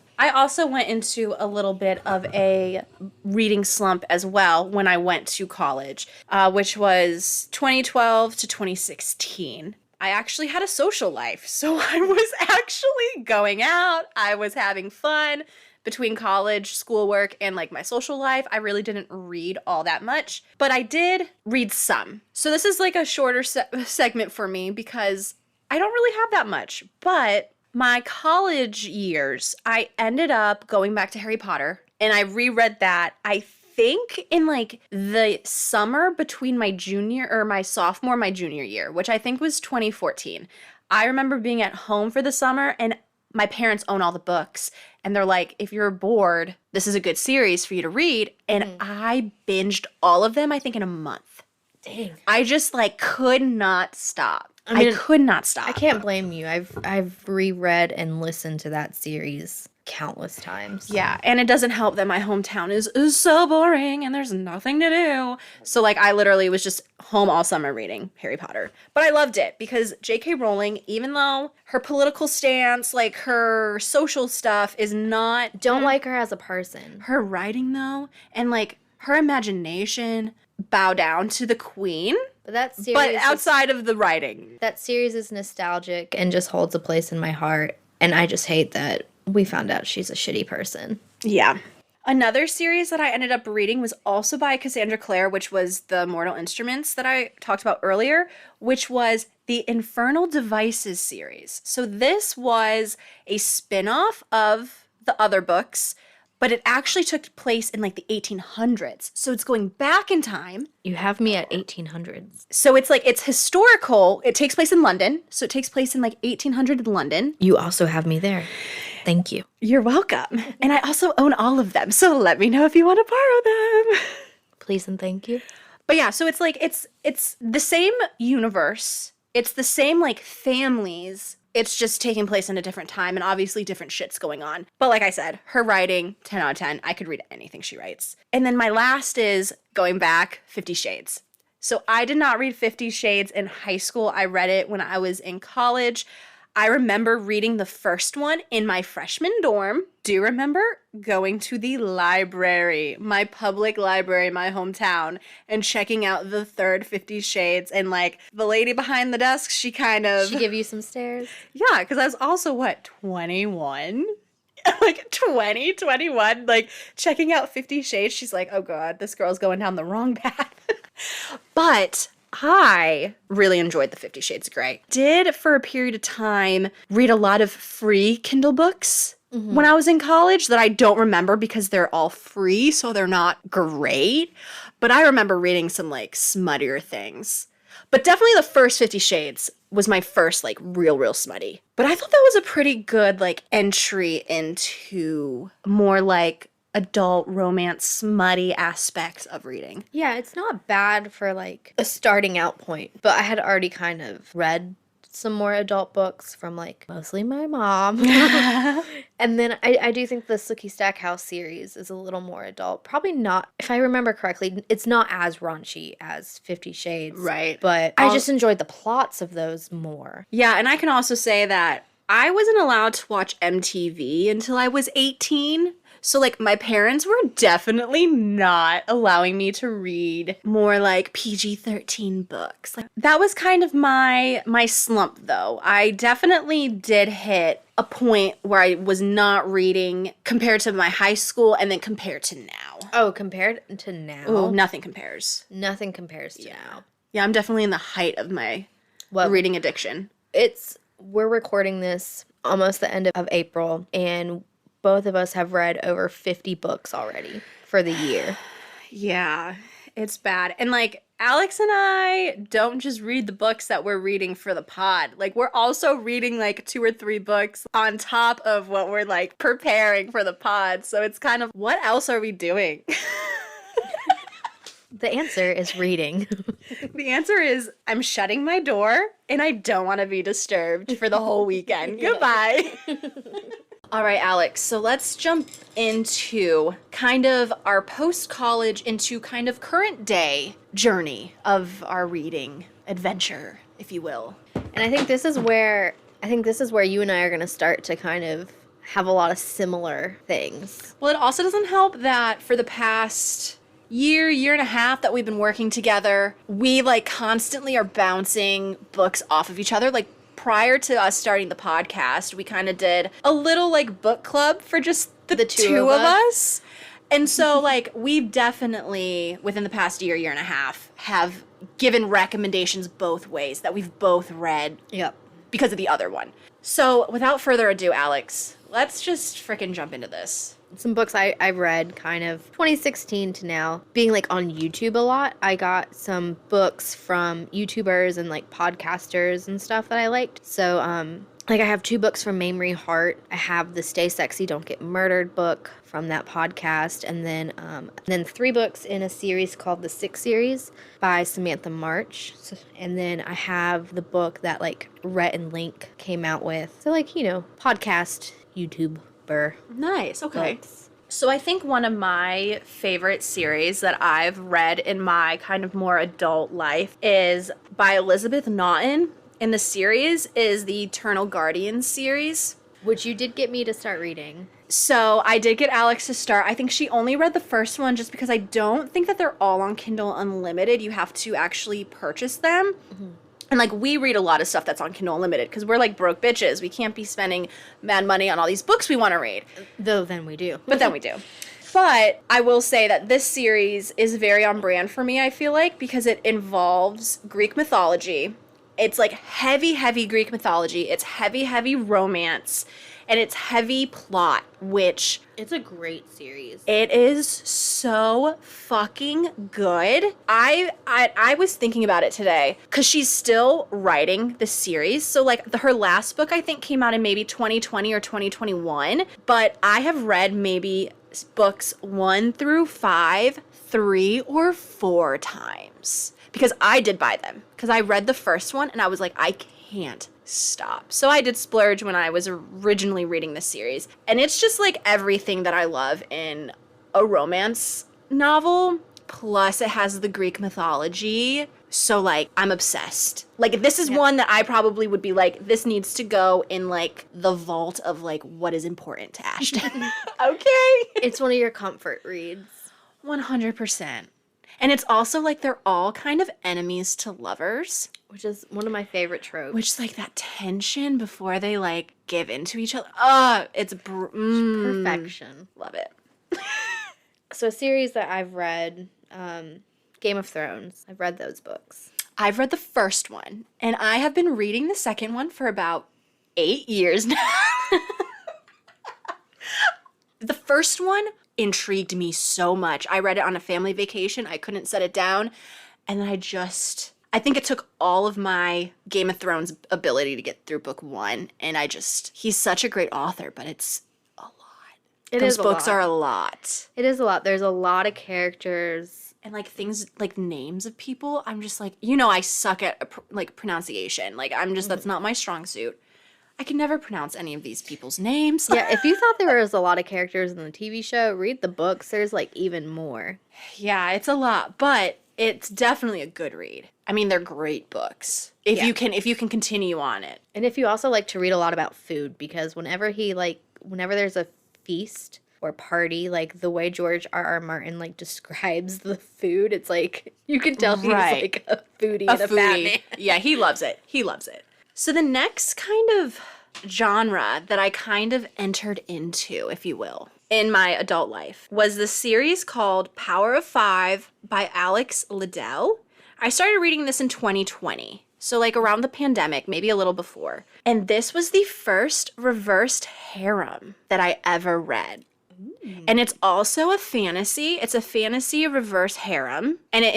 went into a little bit of a reading slump as well when I went to college, which was 2012 to 2016. I actually had a social life. So I was actually going out. I was having fun. Between college, schoolwork, and like my social life, I really didn't read all that much, but I did read some. So this is like a shorter segment for me because I don't really have that much, but my college years, I ended up going back to Harry Potter and I reread that, I think in like the summer between my junior year, which I think was 2014. I remember being at home for the summer and my parents own all the books and they're like, if you're bored, this is a good series for you to read. And I binged all of them, I think in a month. Dang. I just like could not stop. I could not stop. I can't blame you. I've reread and listened to that series countless times. Yeah, and it doesn't help that my hometown is so boring and there's nothing to do. So like I literally was just home all summer reading Harry Potter. But I loved it because J.K. Rowling, even though her political stance, like her social stuff is not... Don't like her as a person. Her writing though, and like her imagination, bow down to the queen. But that series But outside of the writing. That series is nostalgic and just holds a place in my heart. And I just hate that we found out she's a shitty person. Yeah. Another series that I ended up reading was also by Cassandra Clare, which was the Mortal Instruments that I talked about earlier, which was the Infernal Devices series. So this was a spin-off of the other books, but it actually took place in like the 1800s. So it's going back in time. You have me at 1800s. So it's like, it's historical. It takes place in London. So it takes place in like 1800 in London. You also have me there. Thank you. You're welcome. And I also own all of them. So let me know if you want to borrow them. Please and thank you. But yeah, so it's like, it's the same universe. It's the same like families. It's just taking place in a different time and obviously different shit's going on. But like I said, her writing, 10 out of 10. I could read anything she writes. And then my last is going back, 50 Shades. So I did not read 50 Shades in high school. I read it when I was in college. I remember reading the first one in my freshman dorm. Do you remember going to the library, my public library, my hometown, and checking out the third 50 Shades? And like the lady behind the desk, she give you some stares? Yeah, because I was also, 21? Like 20, 21, like checking out 50 Shades. She's like, oh God, this girl's going down the wrong path. But I really enjoyed the 50 Shades of Grey. Did, for a period of time, read a lot of free Kindle books when I was in college that I don't remember because they're all free, so they're not great. But I remember reading some, like, smuttier things. But definitely the first 50 Shades was my first, like, real smutty. But I thought that was a pretty good, like, entry into more, like, adult romance smutty aspects of reading. Yeah, it's not bad for like a starting out point, but I had already kind of read some more adult books from, like, mostly my mom. And then I do think the Sookie Stackhouse series is a little more adult. Probably not, if I remember correctly, it's not as raunchy as 50 Shades. Right. But I just enjoyed the plots of those more. Yeah, and I can also say that I wasn't allowed to watch MTV until I was 18. So, like, my parents were definitely not allowing me to read more, like, PG-13 books. Like, that was kind of my slump, though. I definitely did hit a point where I was not reading compared to my high school and then compared to now. Oh, compared to now? Oh, nothing compares. Nothing compares to now. Yeah, I'm definitely in the height of my reading addiction. We're recording this almost the end of April, and both of us have read over 50 books already for the year. Yeah, it's bad. And, like, Alex and I don't just read the books that we're reading for the pod. Like, we're also reading, like, 2 or 3 books on top of what we're, like, preparing for the pod. So it's kind of, what else are we doing? The answer is reading. The answer is, I'm shutting my door, and I don't want to be disturbed for the whole weekend. Goodbye. All right, Alex, so let's jump into kind of our post-college into kind of current day journey of our reading adventure, if you will. And I think this is where you and I are going to start to kind of have a lot of similar things. Well, it also doesn't help that for the past year and a half that we've been working together, we, like, constantly are bouncing books off of each other. Like, prior to us starting the podcast, we kind of did a little, like, book club for just the two of us. And so, like, we've definitely, within the past year and a half, have given recommendations both ways that we've both read. Yep. Because of the other one. So, without further ado, Alex, let's just frickin' jump into this. Some books I've read kind of 2016 to now, being, like, on YouTube a lot. I got some books from YouTubers and, like, podcasters and stuff that I liked. So, like, I have 2 books from Mamrie Hart. I have the Stay Sexy, Don't Get Murdered book from that podcast. And then 3 books in a series called the 6 Series by Samantha March. And then I have the book that, like, Rhett and Link came out with. So, like, you know, podcast, YouTuber. Nice, okay. Books. So I think one of my favorite series that I've read in my kind of more adult life is by Elizabeth Naughton. And the series is the Eternal Guardians series. Which you did get me to start reading. So I did get Alex to start. I think she only read the first one just because I don't think that they're all on Kindle Unlimited. You have to actually purchase them. Mm-hmm. And, like, we read a lot of stuff that's on Kindle Unlimited because we're, like, broke bitches. We can't be spending mad money on all these books we want to read. Though then we do. But then we do. But I will say that this series is very on brand for me, I feel like, because it involves Greek mythology. It's, like, heavy Greek mythology. It's heavy romance. And it's heavy plot, which... It's a great series. It is so fucking good. I was thinking about it today because she's still writing the series. So, like, her last book, I think, came out in maybe 2020 or 2021. But I have read maybe books 1 through 5, 3 or 4 times. Because I did buy them. Because I read the first one and I was like, I can't stop. So I did splurge when I was originally reading this series. And it's just, like, everything that I love in a romance novel. Plus it has the Greek mythology. So, like, I'm obsessed. Like, this is one that I probably would be like, this needs to go in, like, the vault of, like, what is important to Ashtin. Okay? It's one of your comfort reads. 100%. And it's also, like, they're all kind of enemies to lovers. Which is one of my favorite tropes. Which is, like, that tension before they, like, give into each other. It's perfection. Love it. So a series that I've read, Game of Thrones. I've read those books. I've read the first one. And I have been reading the second one for about 8 years now. The first one intrigued me so much. I read it on a family vacation. I couldn't set it down. And then I think it took all of my Game of Thrones ability to get through book 1. And he's such a great author, but it's a lot. It Those is a books lot. are a lot. It is a lot. There's a lot of characters. And like things like names of people, I'm just like, you know, I suck at like pronunciation. Like I'm just, that's not my strong suit. I can never pronounce any of these people's names. Yeah, if you thought there was a lot of characters in the TV show, read the books. There's like even more. Yeah, it's a lot, but it's definitely a good read. I mean, they're great books. If Yeah. you can continue on it. And if you also like to read a lot about food, because whenever there's a feast or party, like the way George R. Martin like describes the food, it's like you can tell he's Right. like a foodie and a fat man. Yeah, he loves it. He loves it. So the next kind of genre that I kind of entered into, if you will, in my adult life was the series called Power of Five by Alex Liddell. I started reading this in 2020. So like around the pandemic, maybe a little before. And this was the first reversed harem that I ever read. And it's also a fantasy. It's a fantasy reverse harem. And it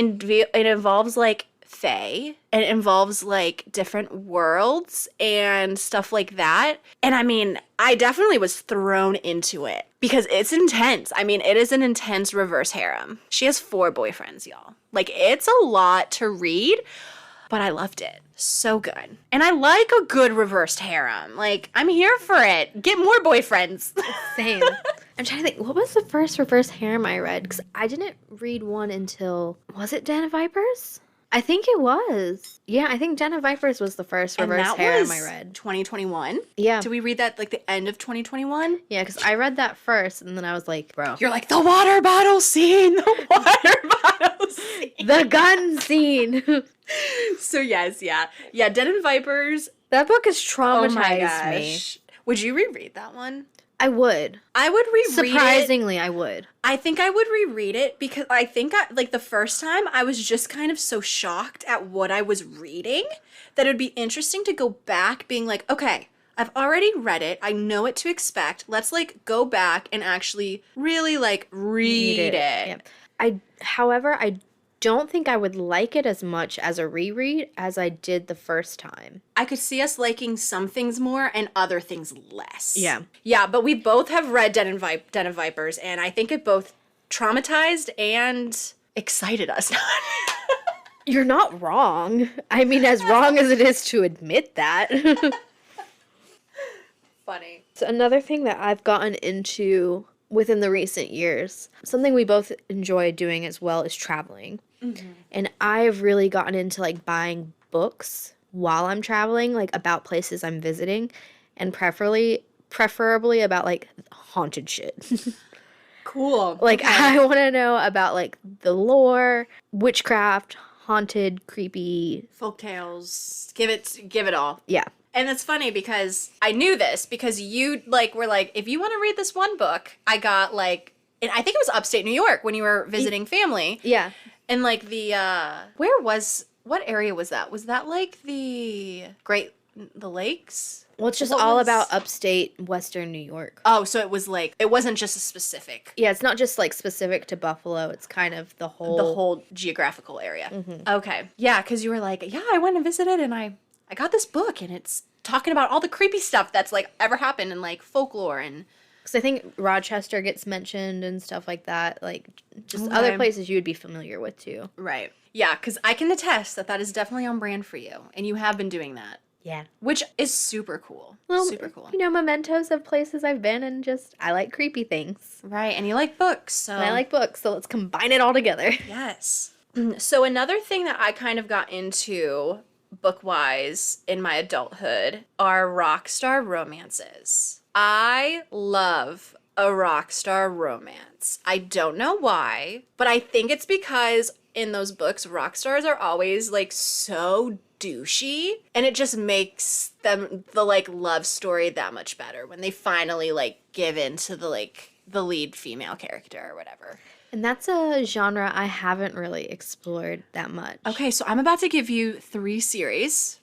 involves like fae. And it involves like different worlds and stuff like that. And I mean, I definitely was thrown into it because it's intense. I mean, it is an intense reverse harem. She has 4 boyfriends, y'all. Like, it's a lot to read, but I loved it. So good. And I like a good reversed harem. Like, I'm here for it. Get more boyfriends. Same. I'm trying to think, what was the first reverse harem I read? Because I didn't read one until, was it Den of Vipers? I think it was. Yeah, I think Den of Vipers was the first reverse harem I read. 2021. Yeah. Did we read that like the end of 2021? Yeah, because I read that first, and then I was like, bro. You're like, the water bottle scene, the water bottle scene. The gun scene. So yes, yeah. Yeah, Dead and Vipers. That book has Oh traumatized my me. gosh. Would you reread that one? I would. I would reread it. Surprisingly, I would. I think I would reread it because I think like the first time I was just kind of so shocked at what I was reading that it would be interesting to go back being like, okay, I've already read it. I know what to expect. Let's like go back and actually really like read it. Yeah. However, I don't think I would like it as much as a reread as I did the first time. I could see us liking some things more and other things less. Yeah. Yeah, but we both have read Den of Vipers, and I think it both traumatized and excited us. You're not wrong. I mean, as wrong as it is to admit that. Funny. So another thing that I've gotten into within the recent years, something we both enjoy doing as well, is traveling. Mm-hmm. And I've really gotten into like buying books while I'm traveling, like about places I'm visiting, and preferably about like haunted shit. Cool. Like, Okay. I want to know about like the lore, witchcraft, haunted, creepy. Folktales. Give it all. Yeah. And it's funny because I knew this because you like were like, if you want to read this one book, I got like, and I think it was upstate New York when you were visiting family. Yeah. And like what area was that? Was that like the lakes? Well, it's just What all was- about upstate Western New York. Oh, so it was like, it wasn't just a specific, Yeah, it's not just like specific to Buffalo. It's kind of the whole geographical area. Mhm. Okay. Yeah, because you were like, yeah, I went and visited and I got this book and it's talking about all the creepy stuff that's like ever happened in like folklore and Because I think Rochester gets mentioned and stuff like that. Like, just Okay. other places you would be familiar with, too. right. Yeah, because I can attest that is definitely on brand for you, and you have been doing that, Yeah. which is super cool. Well, Super cool. you know, mementos of places I've been, and just, I like creepy things. Right, and you like books, so And I like books, so let's combine it all together. yes. So another thing that I kind of got into book-wise in my adulthood are rock star romances. I love a rock star romance. I don't know why, but I think it's because in those books, rock stars are always like so douchey, and it just makes them the like love story that much better when they finally like give in to the lead female character or whatever. And that's a genre I haven't really explored that much. Okay, so I'm about to give you 3 series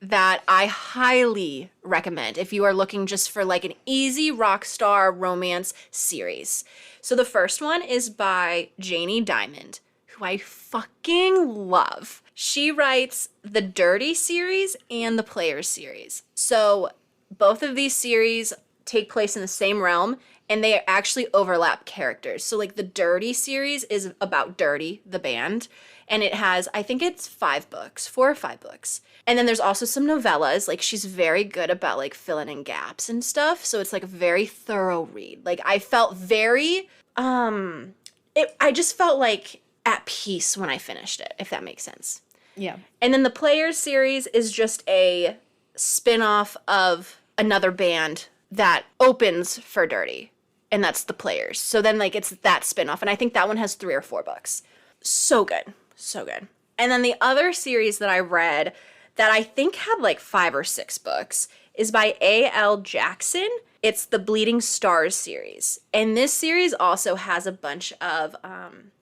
that I highly recommend if you are looking just for like an easy rock star romance series. So the first one is by Janie Diamond, who I fucking love. She writes the Dirty series and the Players series. So both of these series take place in the same realm, and they actually overlap characters. So like the Dirty series is about Dirty, the band, and it has, I think it's 5 books, 4 or 5 books. And then there's also some novellas. Like she's very good about like filling in gaps and stuff. So it's like a very thorough read. Like I felt very, I just felt like at peace when I finished it, if that makes sense. Yeah. And then the Players series is just a spin-off of another band that opens for Dirty. And that's the Players. So then like it's that spin-off. And I think that one has 3 or 4 books. So good. So good. And then the other series that I read that I think had like 5 or 6 books is by A.L. Jackson. It's the Bleeding Stars series. And this series also has a bunch of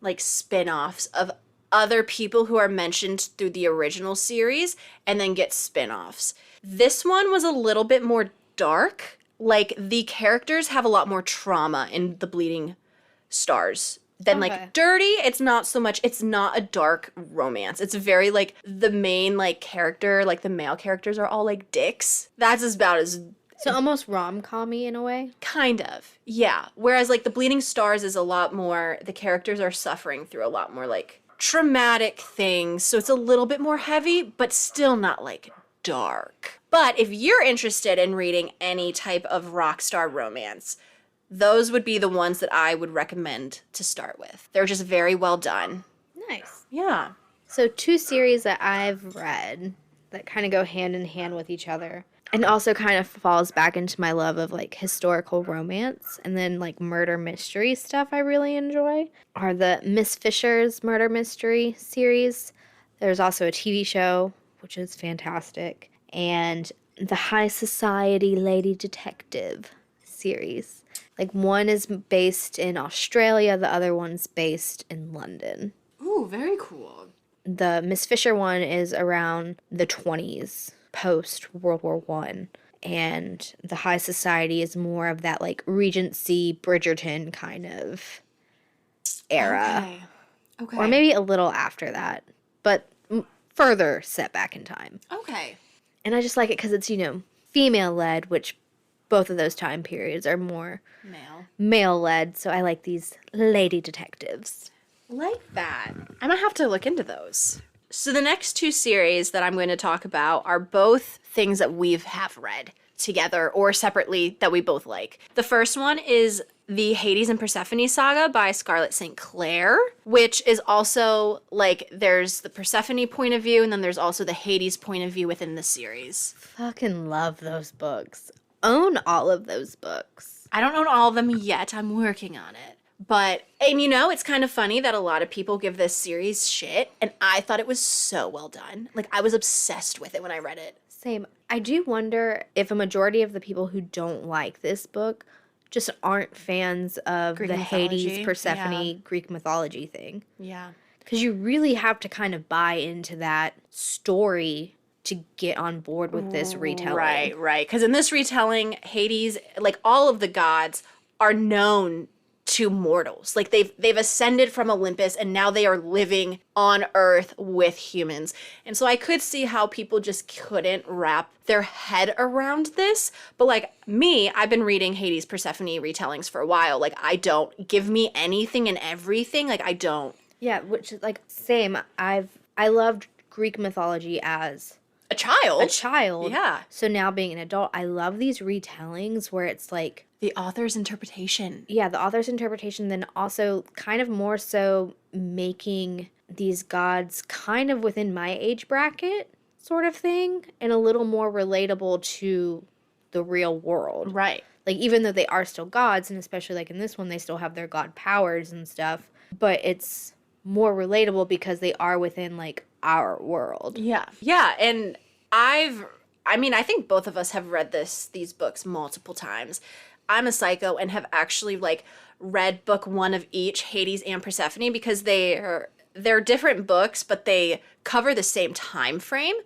like spin-offs of other people who are mentioned through the original series and then get spin-offs. This one was a little bit more dark. Like the characters have a lot more trauma in the Bleeding Stars than like Dirty. It's not so much, it's not a dark romance. It's very like the main like character, like the male characters are all like dicks. That's about as... So almost rom-com-y in a way? Kind of, yeah. Whereas like the Bleeding Stars is a lot more, the characters are suffering through a lot more like traumatic things. So it's a little bit more heavy, but still not like dark. But if you're interested in reading any type of rock star romance, those would be the ones that I would recommend to start with. They're just very well done. Nice. Yeah. So 2 series that I've read that kind of go hand in hand with each other and also kind of falls back into my love of like historical romance and then like murder mystery stuff I really enjoy are the Miss Fisher's Murder Mystery series. There's also a TV show, which is fantastic, and the High Society Lady Detective series. Like one is based in Australia, the other one's based in London. Ooh, very cool. The Miss Fisher one is around the 20s, post World War I. And the High Society is more of that like Regency, Bridgerton kind of era. Okay. Or maybe a little after that, but further set back in time. Okay. And I just like it because it's, female-led, which both of those time periods are more male-led. So I like these lady detectives. Like that. I might have to look into those. So the next 2 series that I'm going to talk about are both things that we have read together or separately that we both like. The first one is the Hades and Persephone saga by Scarlett St. Clair, which is also like there's the Persephone point of view and then there's also the Hades point of view within the series. Fucking love those books. Own all of those books. I don't own all of them yet. I'm working on it. But, and it's kind of funny that a lot of people give this series shit, and I thought it was so well done. Like, I was obsessed with it when I read it. Same. I do wonder if a majority of the people who don't like this book just aren't fans of Greek the mythology. Hades, Persephone, Yeah. Greek mythology thing. Yeah. Because you really have to kind of buy into that story to get on board with this retelling. Right. Because in this retelling, Hades, like all of the gods, are known to mortals. Like they've ascended from Olympus and now they are living on Earth with humans. And so I could see how people just couldn't wrap their head around this. But like me, I've been reading Hades Persephone retellings for a while. Like I don't give me anything and everything. Like I don't. Yeah, which is like same. I loved Greek mythology as A child. Yeah. So now being an adult, I love these retellings where it's like The author's interpretation. yeah, the author's interpretation, then also kind of more so making these gods kind of within my age bracket sort of thing and a little more relatable to the real world. Right. Like even though they are still gods, and especially like in this one, they still have their god powers and stuff, but it's more relatable because they are within like our world. Yeah. Yeah, and I think both of us have read these books multiple times. I'm a psycho and have actually like read book 1 of each, Hades and Persephone, because they're different books, but they cover the same time frame.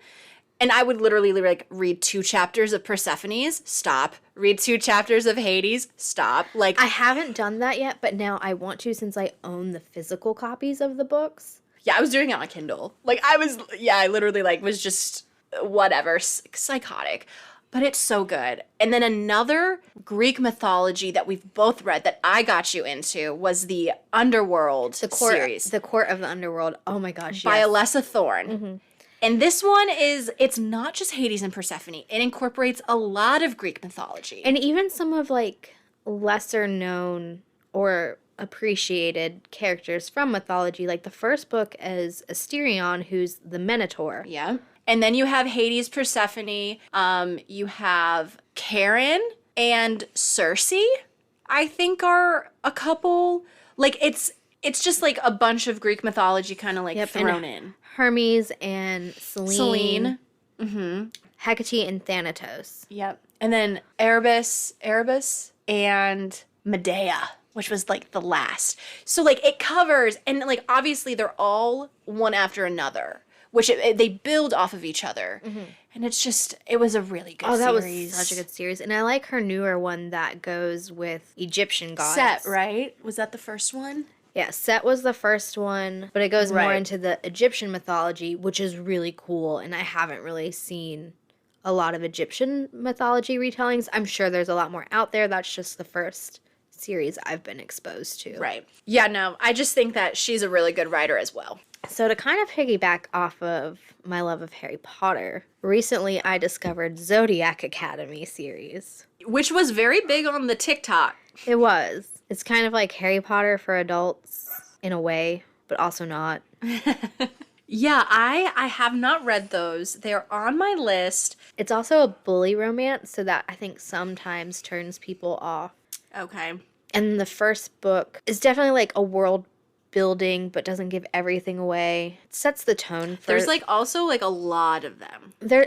And I would literally like read 2 chapters of Persephone's, stop. Read 2 chapters of Hades, stop. Like I haven't done that yet, but now I want to since I own the physical copies of the books. yeah, I was doing it on Kindle. Like I literally like was just whatever, psychotic. But it's so good. And then another Greek mythology that we've both read that I got you into was the Underworld series. The Court of the Underworld. Oh my gosh, by yes. Alessa Thorne. And this one it's not just Hades and Persephone. It incorporates a lot of Greek mythology. And even some of, like, lesser known or appreciated characters from mythology. Like, the first book is Asterion, who's the Minotaur. Yeah. And then you have Hades, Persephone. You have Charon and Circe, I think, are a couple. Like, it's just like a bunch of Greek mythology kind of like thrown in. Hermes and Selene. Mm-hmm. Hecate and Thanatos. Yep. And then Erebus, and Medea, which was like the last. So like it covers, and like obviously they're all one after another, which they build off of each other. And it was a really good series. Oh, that was such a good series. And I like her newer one that goes with Egyptian gods. Set, right? Was that the first one? Yeah, Set was the first one, but it goes more into the Egyptian mythology, which is really cool. And I haven't really seen a lot of Egyptian mythology retellings. I'm sure there's a lot more out there. That's just the first series I've been exposed to. Right. Yeah, no, I just think that she's a really good writer as well. So to kind of piggyback off of my love of Harry Potter, recently I discovered Zodiac Academy series. Which was very big on the TikTok. It was. It's kind of like Harry Potter for adults in a way, but also not. Yeah, I have not read those. They're on my list. It's also a bully romance, so that I think sometimes turns people off. Okay. And the first book is definitely like a world building, but doesn't give everything away. It sets the tone for... There's like also like a lot of them. They're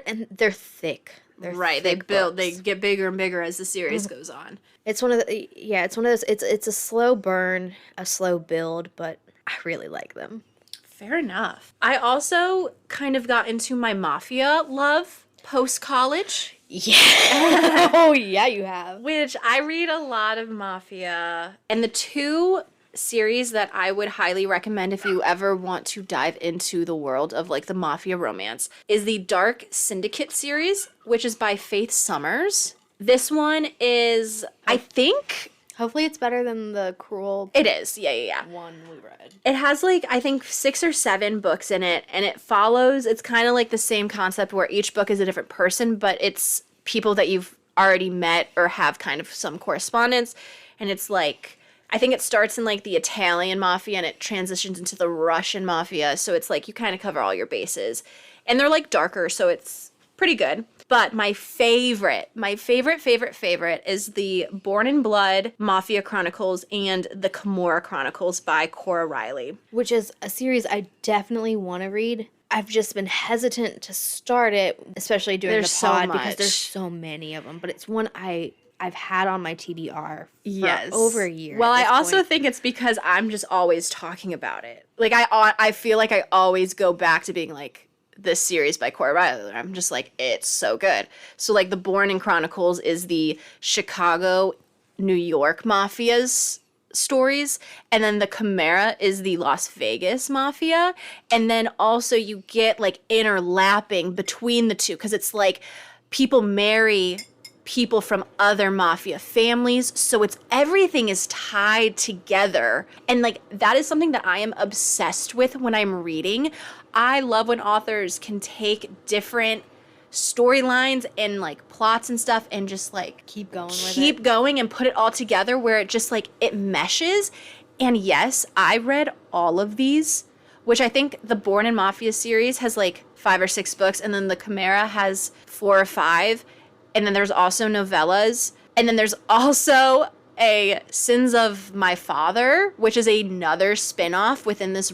thick. They're right. thick They get bigger and bigger as the series goes on. It's one of those, it's a slow burn, a slow build, but I really like them. Fair enough. I also kind of got into my mafia love post-college. Yeah. Oh, yeah, you have. Which I read a lot of mafia. And the two series that I would highly recommend if you ever want to dive into the world of like the mafia romance is the Dark Syndicate series, which is by Faith Summers. This one is, I think... Hopefully it's better than the Cruel... It is, yeah. one we read. It has like, I think 6 or 7 books in it, and it follows, it's kind of like the same concept where each book is a different person, but it's people that you've already met or have kind of some correspondence, and it's like... I think it starts in like the Italian mafia and it transitions into the Russian mafia. So it's like you kind of cover all your bases. And they're like darker, so it's pretty good. But my favorite is the Born in Blood Mafia Chronicles and the Camorra Chronicles by Cora Riley. Which is a series I definitely want to read. I've just been hesitant to start it, especially during the pod, because there's so many of them. But it's one I've had on my TBR for over a year. Well, I also think it's because I'm just always talking about it. Like, I feel like I always go back to being like, this series by Cora Riley. I'm just like, it's so good. So, like, the Born in Chronicles is the Chicago, New York mafia's stories. And then the Camorra is the Las Vegas mafia. And then also you get, like, interlapping between the two. Because it's like people marry... people from other mafia families, so everything is tied together, and like that is something that I am obsessed with when I'm reading. I love when authors can take different storylines and like plots and stuff and just like keep going and put it all together where it just like it meshes. And yes, I read all of these, which I think the Born in Mafia series has like 5 or 6 books, and then the Camorra has 4 or 5. And then there's also novellas. And then there's also a Sins of My Father, which is another spin-off within this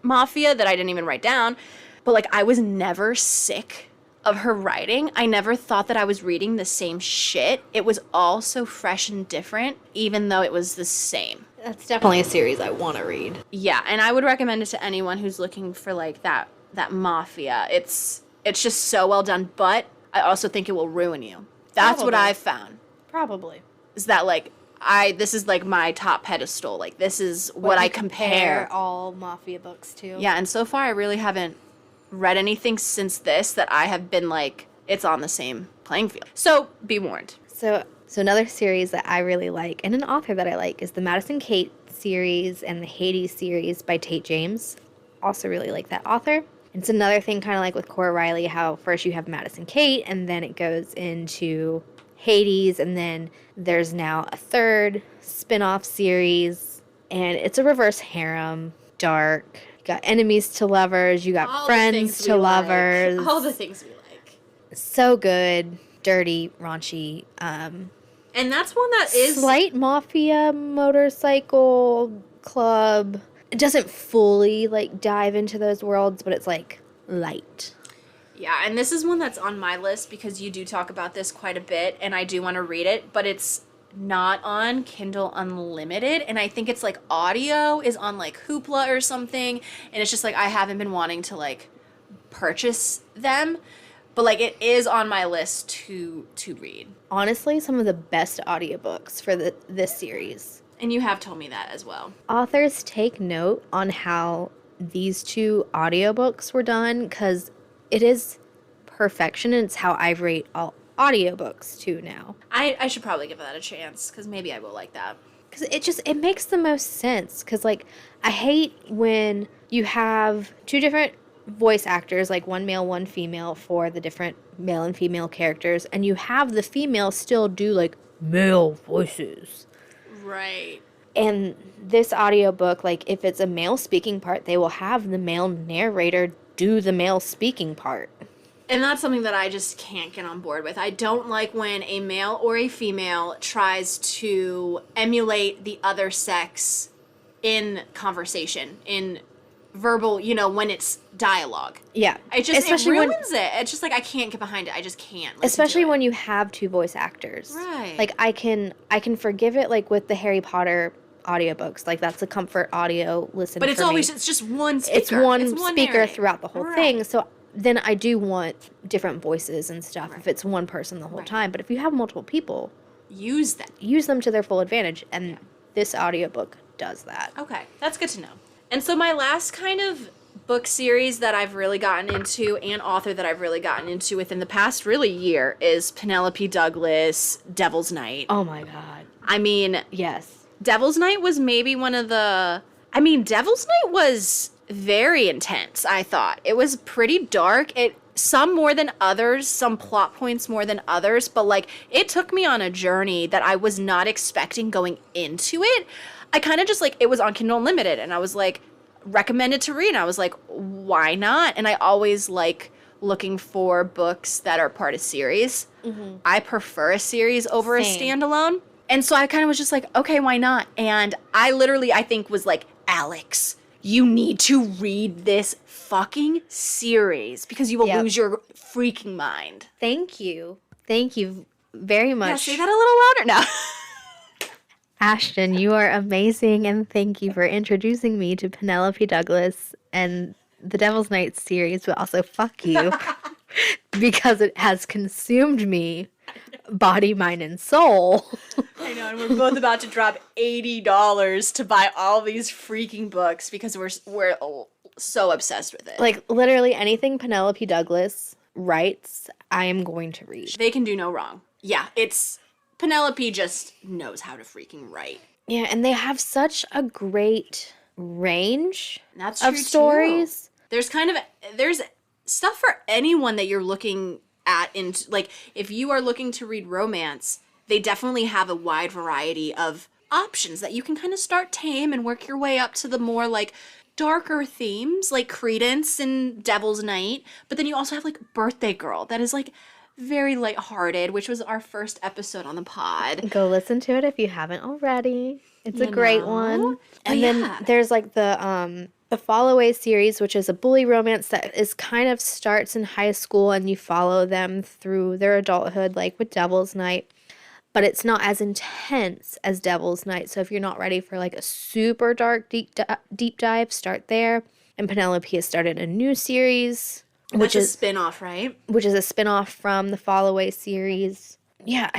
mafia that I didn't even write down. But like I was never sick of her writing. I never thought that I was reading the same shit. It was all so fresh and different, even though it was the same. That's definitely a series I want to read. Yeah, and I would recommend it to anyone who's looking for like that mafia. It's just so well done, but I also think it will ruin you. That's what I've found. Probably. Is that like this is like my top pedestal. Like this is what I compare all mafia books to. Yeah, and so far I really haven't read anything since this that I have been like it's on the same playing field. So be warned. So So another series that I really like, and an author that I like, is the Madison Kate series and the Hades series by Tate James. Also really like that author. It's another thing kind of like with Cora Riley, how first you have Madison Kate, and then it goes into Hades, and then there's now a third spin-off series, and it's a reverse harem, dark. You got enemies to lovers, you got friends to lovers. All the things we like. So good, dirty, raunchy. And that's one that is Slight mafia motorcycle club. It doesn't fully like dive into those worlds, but it's like light. Yeah, and this is one that's on my list because you do talk about this quite a bit, and I do want to read it, but it's not on Kindle Unlimited, and I think it's like audio is on like Hoopla or something, and it's just like I haven't been wanting to like purchase them, but like it is on my list to read. Honestly, some of the best audiobooks for this series. And you have told me that as well. Authors take note on how these two audiobooks were done because it is perfection, and it's how I rate all audiobooks too now. I should probably give that a chance because maybe I will like that. Because it makes the most sense. Because like I hate when you have two different voice actors, like one male, one female, for the different male and female characters, and you have the female still do like male voices. Right. And this audiobook, like if it's a male speaking part, they will have the male narrator do the male speaking part. And that's something that I just can't get on board with. I don't like when a male or a female tries to emulate the other sex in conversation, in verbal, when it's dialogue. Yeah. It ruins it. It's just like I can't get behind it. I just can't. Especially when you have two voice actors. Right. Like I can forgive it like with the Harry Potter audiobooks. Like that's a comfort audio listen. But it's just one speaker. It's one speaker narrating throughout the whole thing. So then I do want different voices and stuff if it's one person the whole time. But if you have multiple people, use them to their full advantage. And this audiobook does that. Okay. That's good to know. And so my last kind of book series that I've really gotten into and author that I've really gotten into within the past really year is Penelope Douglas' Devil's Night. Oh my God. I mean, yes. Devil's Night was maybe Devil's Night was very intense, I thought. It was pretty dark. Some more than others, some plot points more than others, but like it took me on a journey that I was not expecting going into it. I kind of just like, it was on Kindle Unlimited and I was like, recommended to read. And I was like, why not? And I always like looking for books that are part of series. Mm-hmm. I prefer a series over a standalone. And so I kind of was just like, okay, why not? And I think was like, Alex, you need to read this fucking series because you will lose your freaking mind. Thank you. Thank you very much. Yeah, say that a little louder now. Ashtin, you are amazing, and thank you for introducing me to Penelope Douglas and the Devil's Night series, but also fuck you because it has consumed me, body, mind, and soul. I know, and we're both about to drop $80 to buy all these freaking books because we're so obsessed with it. Like, literally anything Penelope Douglas writes, I am going to read. They can do no wrong. Yeah, Penelope just knows how to freaking write. Yeah, and they have such a great range of stories. Too. There's stuff for anyone that you're looking at. Like, if you are looking to read romance, they definitely have a wide variety of options that you can kind of start tame and work your way up to the more, like, darker themes, like Credence and Devil's Night. But then you also have, like, Birthday Girl that is, like, very lighthearted, which was our first episode on the pod. Go listen to it if you haven't already. It's a great one. And then there's like the Fall Away series, which is a bully romance that is kind of starts in high school and you follow them through their adulthood, like with Devil's Night. But it's not as intense as Devil's Night. So if you're not ready for like a super dark deep dive, start there. And Penelope has started a new series. Which is a spin-off, right? Which is a spin-off from the Fall Away series. Yeah,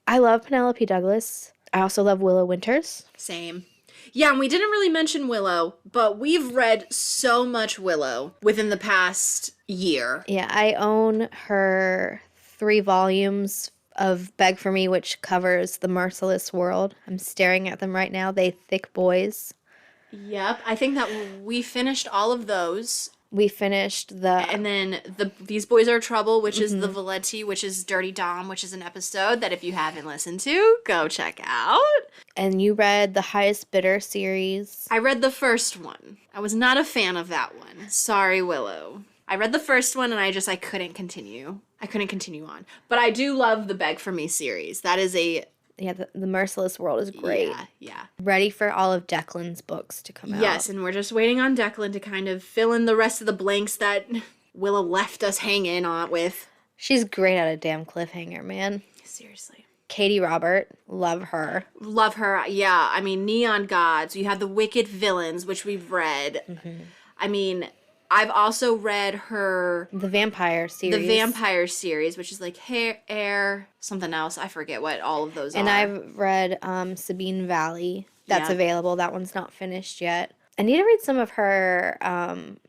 I love Penelope Douglas. I also love Willow Winters. Same. Yeah, and we didn't really mention Willow, but we've read so much Willow within the past year. Yeah, I own her 3 volumes of Beg For Me, which covers the merciless world. I'm staring at them right now. They thick boys. Yep. I think that we finished all of those. We finished the... And then These Boys Are Trouble, which is the Valetti, which is Dirty Dom, which is an episode that if you haven't listened to, go check out. And you read the Highest Bidder series. I read the first one. I was not a fan of that one. Sorry, Willow. I read the first one and I couldn't continue. I couldn't continue on. But I do love the Beg For Me series. That is a... Yeah, the Merciless World is great. Yeah. Ready for all of Declan's books to come out. Yes, and we're just waiting on Declan to kind of fill in the rest of the blanks that Willow left us hanging on with. She's great at a damn cliffhanger, man. Seriously. Katie Robert, love her. Love her, yeah. I mean, Neon Gods. You have the Wicked Villains, which we've read. Mm-hmm. I mean, I've also read her... The Vampire series. The Vampire series, which is like Air, something else. I forget what all of those and are. And I've read Sabine Valley. That's available. That one's not finished yet. I need to read some of her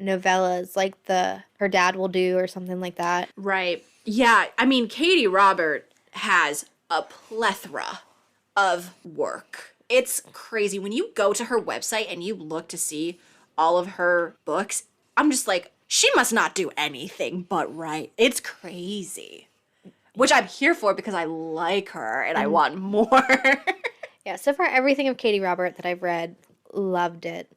novellas, like Her Dad Will Do or something like that. Right. Yeah, I mean, Katie Robert has a plethora of work. It's crazy. When you go to her website and you look to see all of her books, I'm just like, she must not do anything but write. It's crazy. Which I'm here for because I like her and I want more. Yeah, so far everything of Katie Robert that I've read, loved it.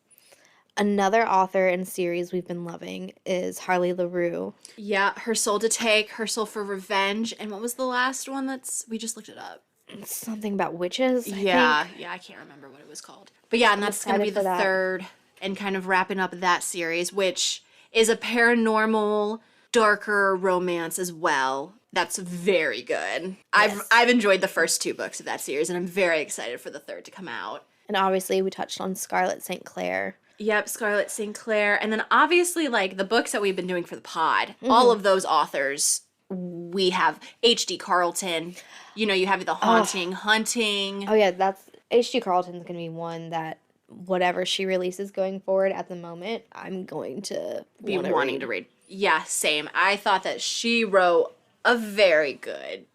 Another author and series we've been loving is Harley LaRue. Yeah, Her Soul to Take, Her Soul for Revenge, and what was the last one we just looked it up? Something about witches, I think. Yeah, I can't remember what it was called. But yeah, and that's going to be the third and kind of wrapping up that series, which is a paranormal, darker romance as well. That's very good. Yes. I've enjoyed the first 2 books of that series, and I'm very excited for the third to come out. And obviously, we touched on Scarlett St. Clair. Yep, Scarlett St. Clair. And then obviously, like, the books that we've been doing for the pod, all of those authors, we have H.D. Carlton. You know, you have The Haunting, Hunting. Oh, yeah, that's... H.D. Carlton's going to be one that whatever she releases going forward at the moment, I'm going to be wanting to read. Yeah, same. I thought that she wrote a very good,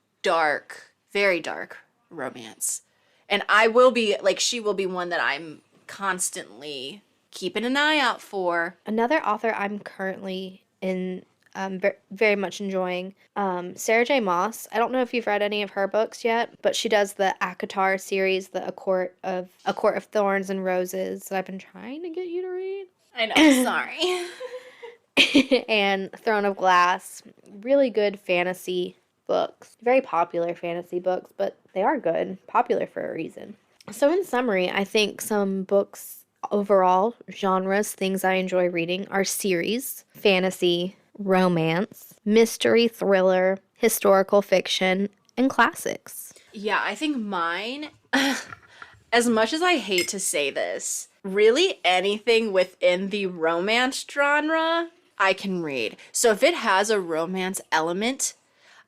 very dark romance. And I will be, like, she will be one that I'm constantly keeping an eye out for. Another author I'm currently very much enjoying, Sarah J. Maas. I don't know if you've read any of her books yet, but she does the ACOTAR series, A Court of Thorns and Roses, that I've been trying to get you to read. I know, sorry. And Throne of Glass. Really good fantasy books. Very popular fantasy books, but they are good. Popular for a reason. So in summary, I think some books overall, genres, things I enjoy reading are series, fantasy, romance, mystery, thriller, historical fiction, and classics. Yeah, I think mine, as much as I hate to say this, really anything within the romance genre, I can read. So if it has a romance element,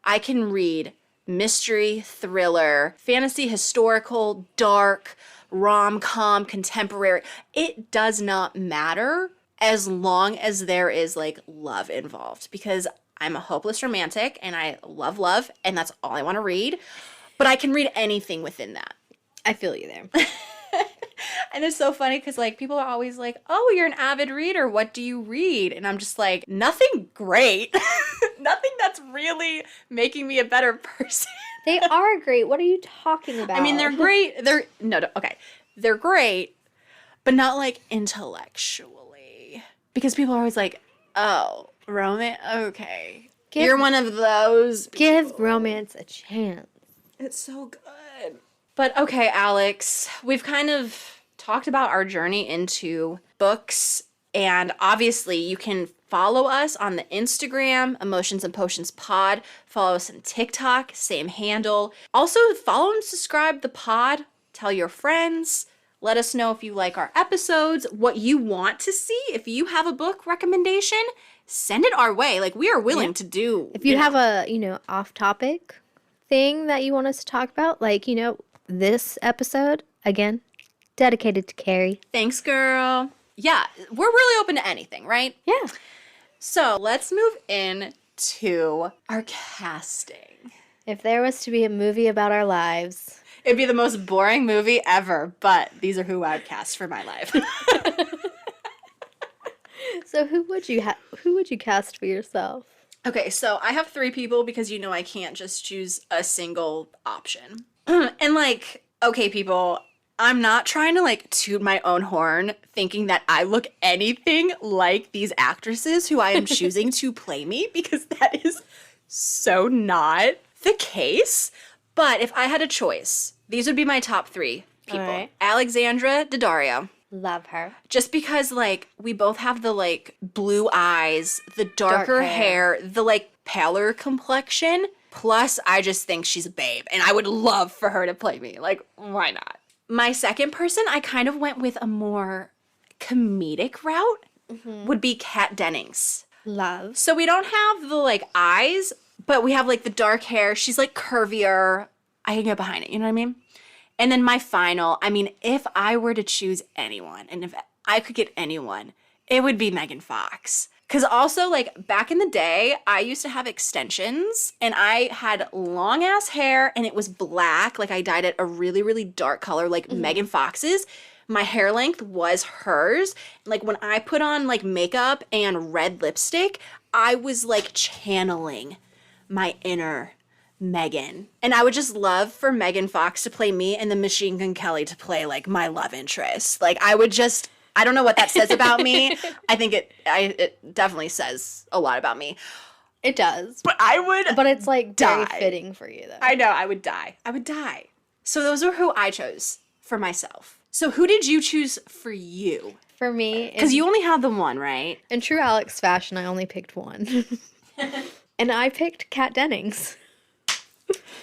I can read mystery, thriller, fantasy, historical, dark, rom-com, contemporary. It does not matter as long as there is, like, love involved, because I'm a hopeless romantic and I love love and that's all I want to read, but I can read anything within that. I feel you there. And it's so funny because, like, people are always like, oh, you're an avid reader. What do you read? And I'm just like, nothing great. Nothing that's really making me a better person. They are great. What are you talking about? I mean, they're great. Okay. They're great, but not, like, intellectually. Because people are always like, oh, romance? Okay. You're one of those people. Give romance a chance. It's so good. But okay, Alex, we've kind of talked about our journey into books, and obviously you can follow us on the Instagram, Emotions and Potions Pod. Follow us on TikTok, same handle. Also, follow and subscribe the pod. Tell your friends. Let us know if you like our episodes, what you want to see. If you have a book recommendation, send it our way. Like, we are willing to do. If you have a, off-topic thing that you want us to talk about, like, this episode, again, dedicated to Carrie. Thanks, girl. Yeah, we're really open to anything, right? Yeah. So let's move in to our casting. If there was to be a movie about our lives. It'd be the most boring movie ever, but these are who I would cast for my life. So who would you cast for yourself? Okay, so I have 3 people because you know I can't just choose a single option. And like, okay, people, I'm not trying to like toot my own horn thinking that I look anything like these actresses who I am choosing to play me, because that is so not the case. But if I had a choice, these would be my top 3 people. All right. Alexandra Daddario. Love her. Just because, like, we both have the, like, blue eyes, the darker Dark hair. hair, the, like, paler complexion. Plus, I just think she's a babe, and I would love for her to play me. Like, why not? My second person, I kind of went with a more comedic route, would be Kat Dennings. Love. So we don't have the, like, eyes, but we have, like, the dark hair. She's, like, curvier. I can get behind it, you know what I mean? And then my final, I mean, if I were to choose anyone, and if I could get anyone, it would be Megan Fox. Because also, like, back in the day, I used to have extensions, and I had long-ass hair, and it was black. Like, I dyed it a really, really dark color, like Megan Fox's. My hair length was hers. Like, when I put on, like, makeup and red lipstick, I was, like, channeling my inner Megan. And I would just love for Megan Fox to play me and the Machine Gun Kelly to play, like, my love interest. Like, I don't know what that says about me. I think it definitely says a lot about me. It does. But I would But it's like very die. fitting for you though. I know, I would die. So those are who I chose for myself. So who did you choose for you? For me, Because you only had the one, right? in true Alex fashion, I only picked one. And I picked Kat Dennings.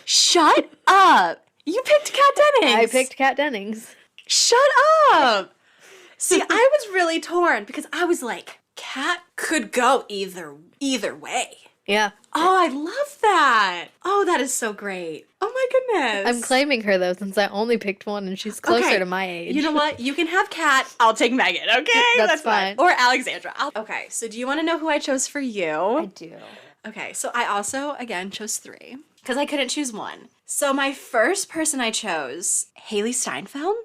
Shut up. You picked Kat Dennings. I picked Kat Dennings. Shut up. See, I was really torn because I was like, Kat could go either way. Yeah. Oh, I love that. Oh, that is so great. Oh my goodness. I'm claiming her though since I only picked one and she's closer Okay. to my age. You know what? You can have Kat. I'll take Megan, okay? That's fine. Or Alexandra. Okay, so do you want to know who I chose for you? I do. Okay, so I also, again, chose 3 because I couldn't choose one. So my first person I chose, Haley Steinfeld.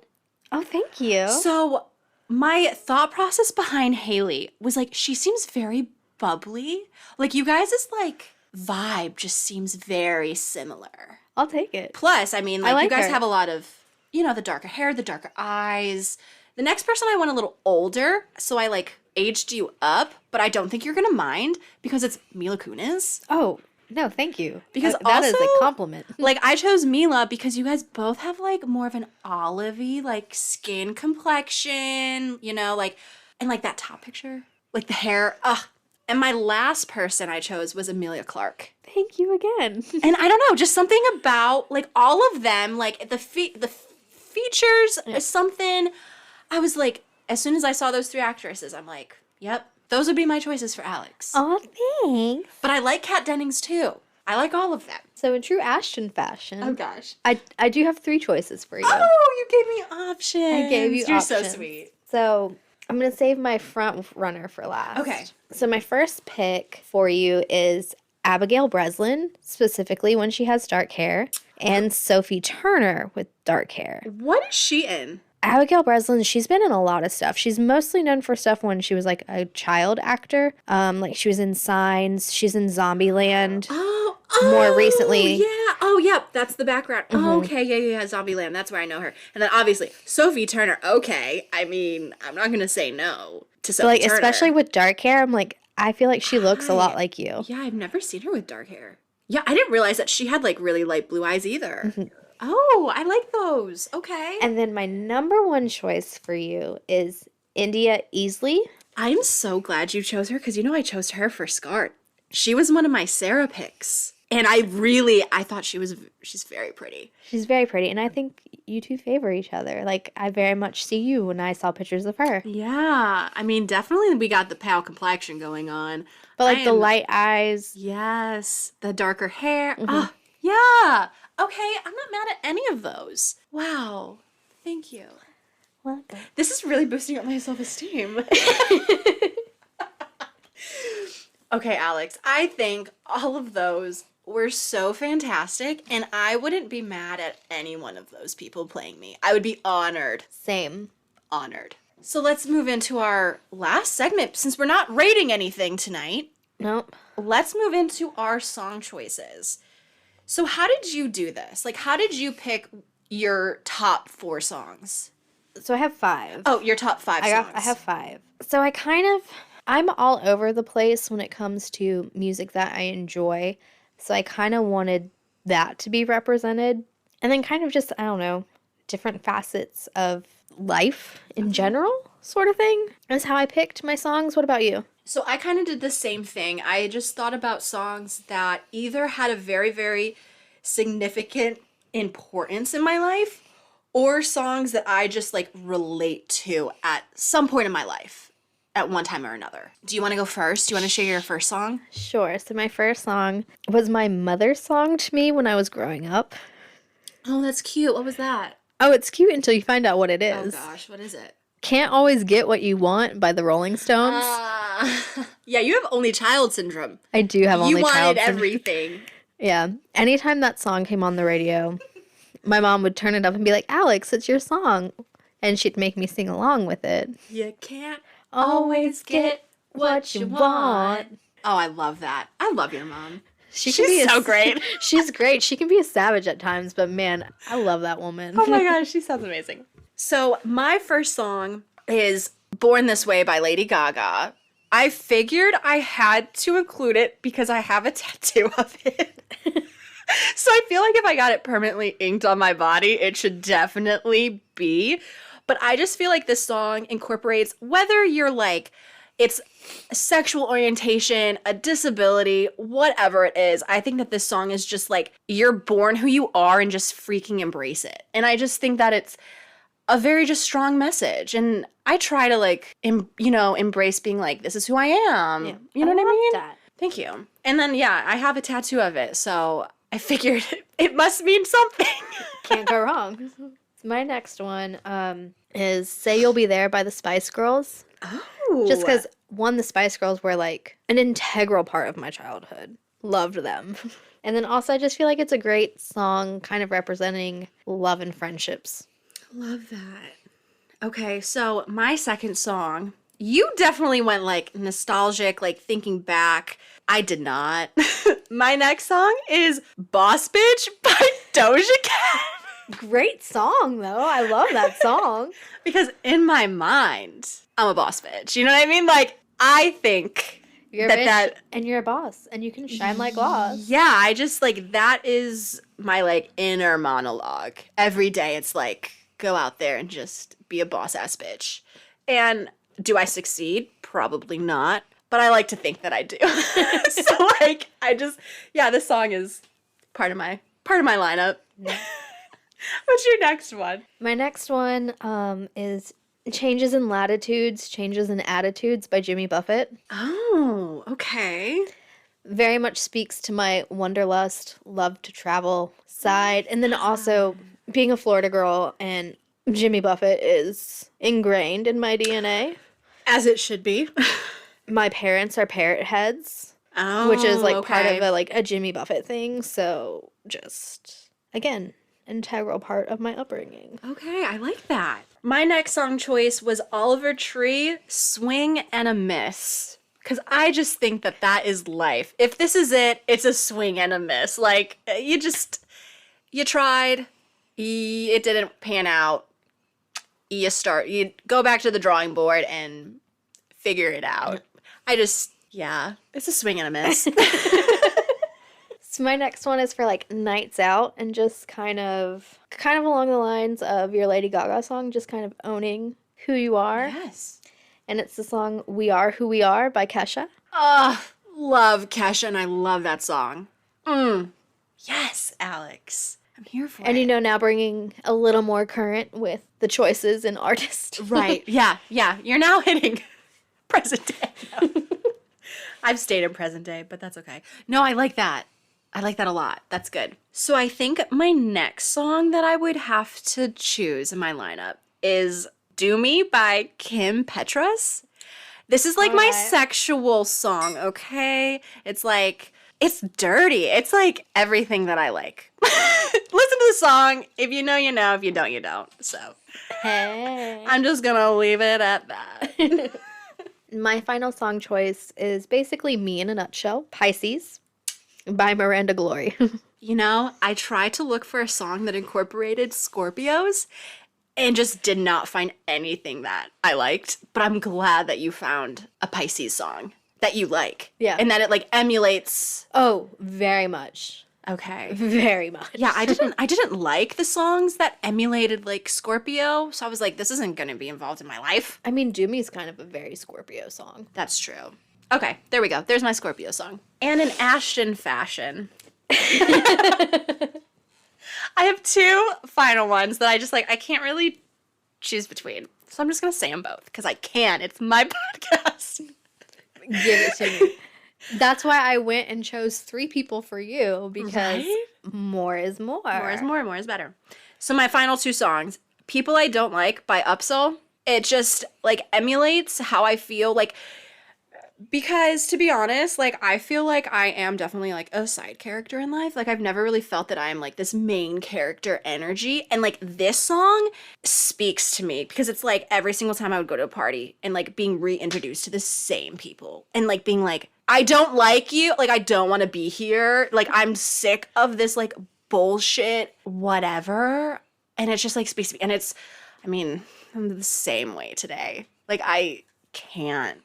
Oh, thank you. So my thought process behind Haley was like, she seems very bubbly. Like, you guys' like vibe just seems very similar. I'll take it. Plus, I mean, like you like guys her. have a lot of, you know, the darker hair, the darker eyes. The next person I want a little older, so I like aged you up, but I don't think you're gonna mind because it's Mila Kunis. Oh, no, thank you. Because that is also- a compliment. Like, I chose Mila because you guys both have like more of an olivey like skin complexion, you know, like, and like that top picture, like the hair. Ugh. And my last person I chose was Amelia Clark. Thank you again. And I don't know, just something about like all of them, like the features, something. I was like, as soon as I saw those 3 actresses, I'm like, yep, those would be my choices for Alex. Oh, thanks. But I like Kat Dennings too. I like all of them. So in true Ashton fashion, gosh. I do have 3 choices for you. Oh, you gave me options. I gave you You're options. so sweet. So I'm going to save my front runner for last. Okay. So my first pick for you is Abigail Breslin, specifically when she has dark hair, and Sophie Turner with dark hair. What is she in? Abigail Breslin, she's been in a lot of stuff. She's mostly known for stuff when she was like a child actor. Like she was in Signs. She's in Zombieland. Oh, More recently. Yeah. Oh, yep. That's the background. Oh, okay. Yeah. Zombieland. That's where I know her. And then obviously Sophie Turner. Okay. I mean, I'm not gonna say no to Sophie But like Turner. especially with dark hair, I'm like, I feel like she looks a lot like you. Yeah, I've never seen her with dark hair. Yeah, I didn't realize that she had like really light blue eyes either. Oh, I like those. Okay. And then my number 1 choice for you is India Easley. I'm so glad you chose her because you know I chose her for Scarred. She was one of my Sarah picks. And I thought she's very pretty. She's very pretty, and I think you two favor each other. Like, I very much see you when I saw pictures of her. Yeah. I mean, definitely we got the pale complexion going on. But, like, the light eyes. Yes. The darker hair. Oh, yeah. Okay, I'm not mad at any of those. Wow. Thank you. Welcome. This is really boosting up my self-esteem. Okay, Alex, I think all of those were so fantastic, and I wouldn't be mad at any one of those people playing me. I would be honored. Same. Honored. So let's move into our last segment. Since we're not rating anything tonight, Nope. let's move into our song choices. So how did you do this? Like, how did you pick your top 4 songs? So I have 5. Oh, your top 5 songs. I have 5. So I'm all over the place when it comes to music that I enjoy. So I kind of wanted that to be represented. And then kind of just, I don't know, different facets of life in general, sort of thing, is how I picked my songs. What about you? So I kind of did the same thing. I just thought about songs that either had a very, very significant importance in my life, or songs that I just like relate to at some point in my life at one time or another. Do you want to go first? Do you want to share your first song? Sure. So my first song was my mother's song to me when I was growing up. Oh, that's cute. What was that? Oh, it's cute until you find out what it Oh is. gosh, what is it? Can't Always Get What You Want by the Rolling Stones. Yeah, you have only child syndrome. I do have only You child wanted syndrome. everything. Yeah. Anytime that song came on the radio, my mom would turn it up and be like, Alex, it's your song. And she'd make me sing along with it. You can't always get what you want. Oh, I love that. I love your mom. She's so great. She's great. She can be a savage at times, but man, I love that woman. Oh my gosh, she sounds amazing. So my first song is Born This Way by Lady Gaga. I figured I had to include it because I have a tattoo of it. So I feel like if I got it permanently inked on my body, it should definitely be. But I just feel like this song incorporates, whether you're like, it's a sexual orientation, a disability, whatever it is, I think that this song is just like, you're born who you are and just freaking embrace it. And I just think that it's a very just strong message. And I try to like, embrace being like, this is who I am. Yeah. You know what I mean? That. Thank you. And then, yeah, I have a tattoo of it. So I figured it must mean something. Can't go wrong. My next one is Say You'll Be There by the Spice Girls. Oh. Just because, one, the Spice Girls were like an integral part of my childhood. Loved them. And then also, I just feel like it's a great song kind of representing love and friendships. Love that. Okay, so my second song, you definitely went like nostalgic, like thinking back. I did not. My next song is Boss Bitch by Doja Cat. Great song, though. I love that song. Because in my mind, I'm a boss bitch. You know what I mean? Like, I think You're a bitch and you're a boss and you can shine like glass. Yeah, I just like, that is my like inner monologue. Every day it's like, go out there and just be a boss ass bitch. And do I succeed? Probably not. But I like to think that I do. So like, this song is part of my lineup. Yeah. What's your next one? My next one is Changes in Latitudes, Changes in Attitudes by Jimmy Buffett. Oh, okay. Very much speaks to my wanderlust, love to travel side. And then also being a Florida girl, and Jimmy Buffett is ingrained in my DNA. As it should be. My parents are parrot heads, which is like part of a Jimmy Buffett thing. So just, again, integral part of my upbringing. Okay, I like that. My next song choice was Oliver Tree, Swing and a Miss. Because I just think that is life. If this is it, it's a swing and a miss. Like, you tried, it didn't pan out. You go back to the drawing board and figure it out. It's a swing and a miss. So my next one is for like nights out and just kind of along the lines of your Lady Gaga song, just kind of owning who you are. Yes. And it's the song We Are Who We Are by Kesha. Oh, love Kesha, and I love that song. Yes, Alex. I'm here for it. And now bringing a little more current with the choices in artist. Right. Yeah. You're now hitting present day. No. I've stayed in present day, but that's okay. No, I like that. I like that a lot. That's good. So I think my next song that I would have to choose in my lineup is Do Me by Kim Petras. This is like my sexual song, okay? It's like, It's dirty. It's like everything that I like. Listen to the song. If you know, you know. If you don't, you don't. So Hey. I'm just going to leave it at that. My final song choice is basically me in a nutshell. Pisces by Miranda Glory. You know, I tried to look for a song that incorporated Scorpios and just did not find anything that I liked. But I'm glad that you found a Pisces song that you like. Yeah. And that it like emulates. Oh, very much. Okay. Very much. Yeah, I didn't like the songs that emulated like Scorpio. So I was like, this isn't going to be involved in my life. I mean, Do Me's kind of a very Scorpio song. That's true. Okay, there we go. There's my Scorpio song. And in Ashtin fashion, I have two final ones that I just like, I can't really choose between. So I'm just going to say them both because I can. It's my podcast. Give it to me. That's why I went and chose 3 people for you because Right? more is more. More is more, more is better. So my final 2 songs, People I Don't Like by Upsell. It just like emulates how I feel like, because to be honest, like I feel like I am definitely like a side character in life. Like I've never really felt that I'm like this main character energy. And like this song speaks to me because it's like every single time I would go to a party and like being reintroduced to the same people and like being like, I don't like you. Like I don't want to be here. Like I'm sick of this like bullshit, whatever. And it just like speaks to me. And it's, I mean, I'm the same way today. Like I can't.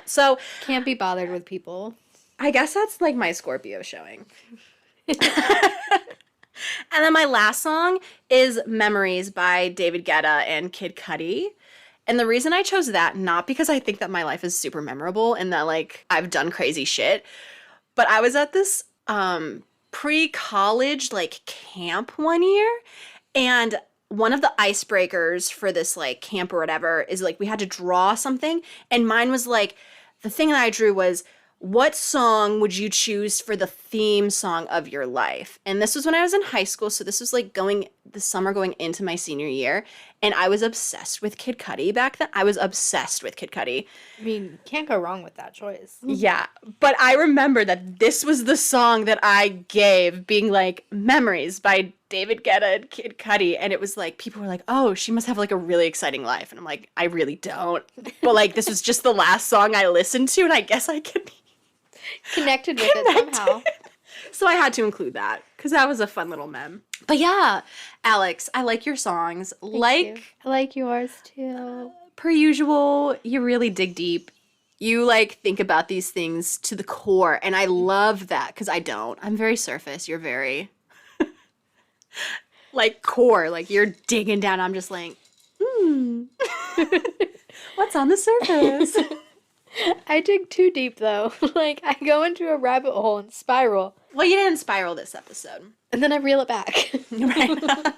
So Can't be bothered with people. I guess that's like my Scorpio showing. And then my last song is Memories by David Guetta and Kid Cudi. And the reason I chose that, not because I think that my life is super memorable and that like I've done crazy shit, but I was at this pre-college like camp one year, and one of the icebreakers for this like camp or whatever is like we had to draw something, and mine was like, the thing that I drew was, what song would you choose for the theme song of your life? And this was when I was in high school, so this was like the summer going into my senior year, and I was obsessed with Kid Cudi back then. I was obsessed with Kid Cudi. I mean, can't go wrong with that choice. Yeah, but I remember that this was the song that I gave, being like, Memories by David Guetta and Kid Cudi, and it was like, people were like, oh, she must have like a really exciting life, and I'm like, I really don't. But like, this was just the last song I listened to, and I guess I could be Connected with it somehow. So I had to include that because that was a fun little meme. But yeah, Alex, I like your songs. Thank you. I like yours too. Per usual, you really dig deep. You like think about these things to the core, and I love that because I don't. I'm very surface. You're very like core. Like you're digging down. I'm just like, what's on the surface? I dig too deep though. Like I go into a rabbit hole and spiral. Well, you didn't spiral this episode. And then I reel it back. Right.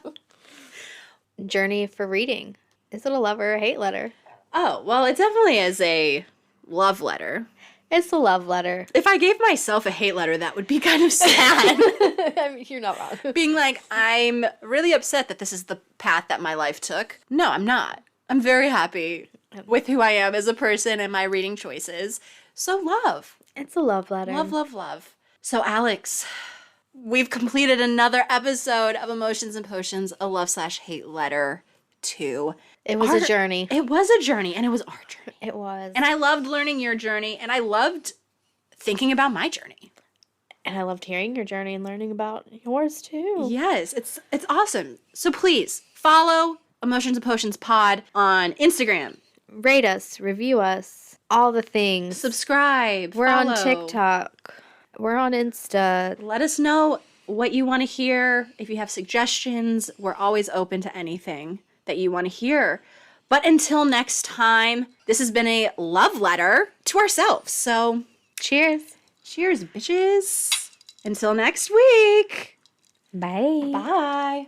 Journey for reading. Is it a love or a hate letter? Oh, well, it definitely is a love letter. It's a love letter. If I gave myself a hate letter, that would be kind of sad. I mean, you're not wrong. Being like, I'm really upset that this is the path that my life took. No, I'm not. I'm very happy with who I am as a person and my reading choices. So love. It's a love letter. Love, love, love. So Alex, we've completed another episode of Emotions and Potions, a love/hate letter 2. It was a journey. It was a journey, and it was our journey. It was. And I loved learning your journey, and I loved thinking about my journey. And I loved hearing your journey and learning about yours too. Yes, it's awesome. So please follow Emotions and Potions Pod on Instagram. Rate us, review us, all the things. Subscribe. We're follow. on TikTok. We're on Insta. Let us know what you want to hear. If you have suggestions, we're always open to anything that you want to hear. But until next time, this has been a love letter to ourselves. So Cheers. cheers, bitches. Until next week. Bye. Bye.